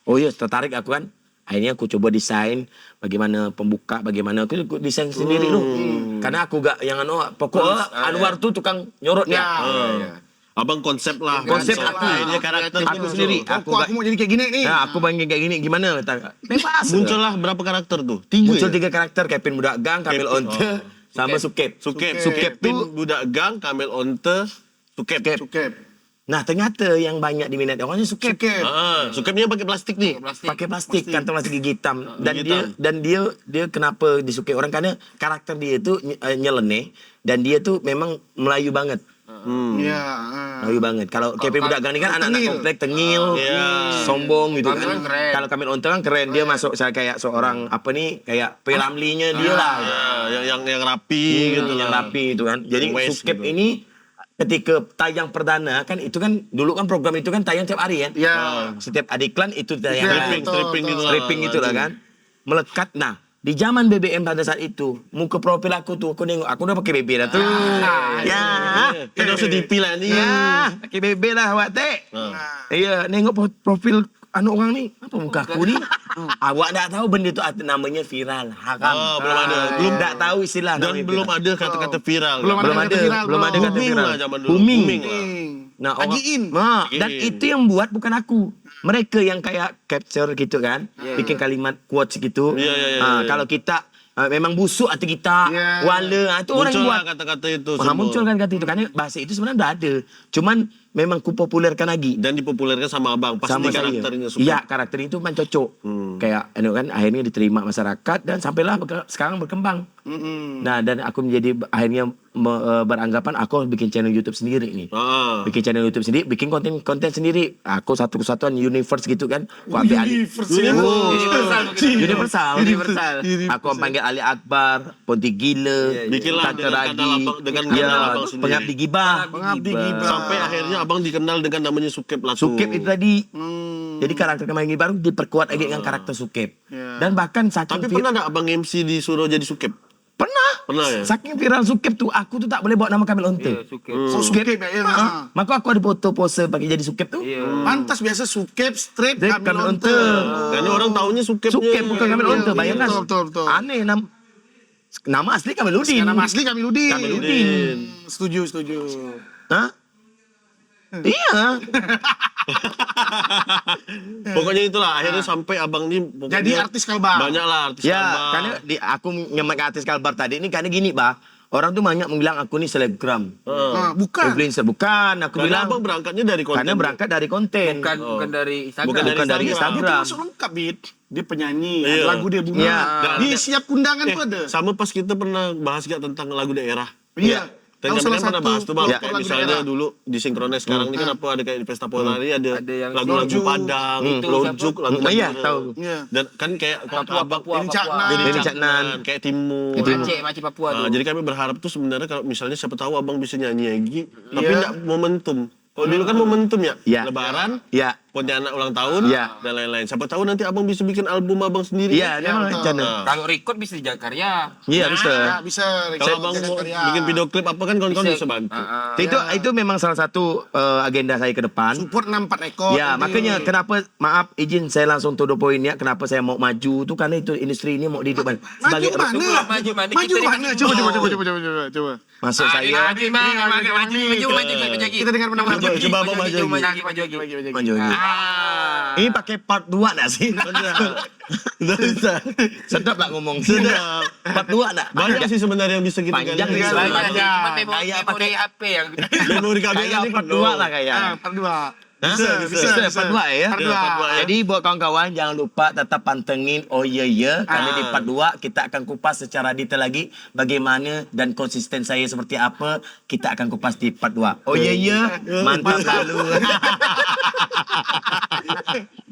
Oh iya, tertarik aku kan. Akhirnya aku coba desain bagaimana pembuka, bagaimana aku desain sendiri dulu. Karena aku gak yang pokok Anwar tuh tukang nyorotnya.
Abang konsep lah.
Konsep
kan.
aku.
Ini karakter
Aku sendiri.
Aku mau jadi kayak gini nih.
Nah, aku pengen kayak gini gimana? Bebas.
Muncullah berapa karakter tuh?
Muncul 3 karakter, Kevin Budak Gang, Kamil Onte, sama Sukep.
Sukep tuh budak gang, Kamel Onte, Sukep.
Sukep.
Nah, ternyata yang banyak diminati orangnya Sukep.
Sukepnya pakai plastik nih.
Pakai plastik, kantong plastik gigi hitam. Dan dia kenapa disukai orang karena karakter dia itu nyeleneh dan dia tuh memang Melayu banget.
Iya.
Melayu banget. Kalau Kevin Budak Gang ini kan anak-anak komplek, tengil, sombong gitu kan. Kalau Kamil Onte kan keren, dia masuk saya kayak seorang apa nih, kayak P.Ramlee-nya dia lah.
Yang rapi gitu.
Yang rapi itu kan. Jadi
West
Sukep
gitu.
ini ketika tayang perdana kan itu kan dulu kan program itu kan tayang tiap hari kan.
Iya.
Setiap ada iklan itu tayang.
Stripping gitu lah.
Stripping gitu lah kan. Melekat. Nah, di zaman BBM pada saat itu, muka profil aku tuh, aku nengok, aku udah pakai BB dah tuh. Ya.
Kan harus dipilih nih.
Ya, pakai BB lah awak teh. Iya, nengok profil anu orang ni, apa muka aku ni? Awak tak tahu benda tu namanya viral, haram.
Belum ada.
Belum tak tahu istilah.
Dan
namanya
belum
viral.
ada kata-kata viral.
Belum
belum
kata
ada
viral,
belum ada kata
Booming
viral.
lah zaman dulu.
Booming.
lah.
Nah,
Agiin.
dan itu yang buat bukan aku. Mereka yang kayak capture gitu kan, bikin kalimat quotes gitu.
Iya.
Kalau kita memang busuk hati kita, wala, itu orang yang
Muncul
buat.
lah kata-kata itu
Muncul kan kata itu karena bahasa itu sebenarnya udah ada. Cuman memang kupopulerkan lagi.
Dan dipopulerkan sama abang. Pasti
Sama saya.
karakternya suka.
Iya, karakter itu memang cocok. Kayak kan akhirnya diterima masyarakat dan sampailah sekarang berkembang. Nah, dan aku menjadi akhirnya beranggapan aku harus bikin channel YouTube sendiri nih. Bikin channel YouTube sendiri, bikin konten sendiri. Aku satu kesatuan universe gitu kan. Aku ambil universal. Aku panggil Ali Akbar, Ponti Gila,
Bikinlah
Tante
dengan
Ragi,
dengan kanal abang sendiri.
Pengabdi Gibah.
Sampai akhirnya abang dikenal dengan namanya Sukep langsung.
Sukep itu tadi. Jadi karakter Kemangi baru diperkuat lagi dengan karakter Sukep. Dan bahkan saking
Tapi pernah nggak abang MC disuruh jadi Sukep? Pernah ya?
Saking viral Sukep tuh, aku tuh tak boleh bawa nama Kamil Onte.
Oh, Sukep ya.
Maka aku ada foto pose pakai jadi Sukep tuh.
Pantas biasa Sukep, strip,
Strip,
Kamil
Kamil
Onte.
Onte.
Karena orang tahunya Sukep.
Sukep bukan Kamil Onte, bayangkan.
Betul.
Aneh Nama asli Kameludin.
Nama asli Kameludin.
Kameludin.
Setuju.
Hah? Iya.
Pokoknya itulah akhirnya sampai abang ini pokoknya
Jadi artis Kalbar.
Banyak lah artis
Ya,
Kalbar.
karena aku nyemak artis Kalbar tadi ini karena gini, Bah. Orang tuh banyak bilang aku nih selebgram.
Nah, bukan.
Influencer bukan, aku
Karena
bilang
abang berangkatnya dari konten.
karena berangkat dari konten.
Bukan dari Instagram.
Bukan dari
Dia
Instagram.
masuk lengkap, Bit. Dia penyanyi,
Iya.
ada lagu dia bunga.
Iya.
Di setiap undangan tuh ada.
Sama pas kita pernah bahas gak tentang lagu daerah.
Iya.
Dan
Tahu
kami
salah
kan pernah
satu
bahas tuh bang,
pelopor
kayak
lagu
misalnya
daerah.
dulu di Sinkronis sekarang ini kan apa ada kayak di Pesta Polari ada
Ada yang
lagu-lagu
Lorjuk.
Padang,
Itu
Lorjuk,
siapa?
lagu
Iya,
Madura.
tahu.
Iya.
Dan kan kayak abang
Denny Caknan.
Denny Caknan.
kayak Timur.
Aceh, macam Papua tuh.
Jadi kami berharap tuh sebenarnya kalau misalnya siapa tahu abang bisa nyanyi lagi, tapi
Iya.
enggak momentum. Kalau dulu kan momentum ya,
Iya.
Lebaran,
Iya.
Pontianak ulang tahun,
Iya.
dan lain-lain. Siapa tahu nanti abang bisa bikin album abang sendiri.
Iya, dia
betul.
rencana.
Kalau record bisa di Jakarta.
Iya, bisa.
Ya, bisa.
Kalau abang mau bikin video klip apa kan kawan-kawan bisa bantu.
Itu memang salah satu agenda saya ke depan.
Support 64 rekod.
Ya,
nanti.
makanya kenapa maaf izin saya langsung to the point ya, kenapa saya mau maju tuh karena itu industri ini mau dihidupkan
Maju mana?
Maju mana?
Maju
Kita
mana?
dengar-
Coba.
masuk saya
Maju.
Kita dengar pendapat.
Coba abang maju lagi.
Maju lagi.
maju. Ini pakai part 2 nak sih?
Bisa.
Sedap lah ngomong.
Sedap.
Part 2 nak?
Banyak sih sebenarnya yang bisa kita
Panjang
gali.
nih,
Banyak.
Kayak
Memori HP yang
Memori kami
Kayak
ini
part
penuh.
2 lah kayak.
Part 2.
Hah?
Bisa.
Part 2 ya?
Part dua.
Jadi buat kawan-kawan jangan lupa tetap pantengin Oh Iya Ya karena di part 2 kita akan kupas secara detail lagi bagaimana dan konsisten saya seperti apa kita akan kupas di part 2. Oh Iya Ya, mantap lalu.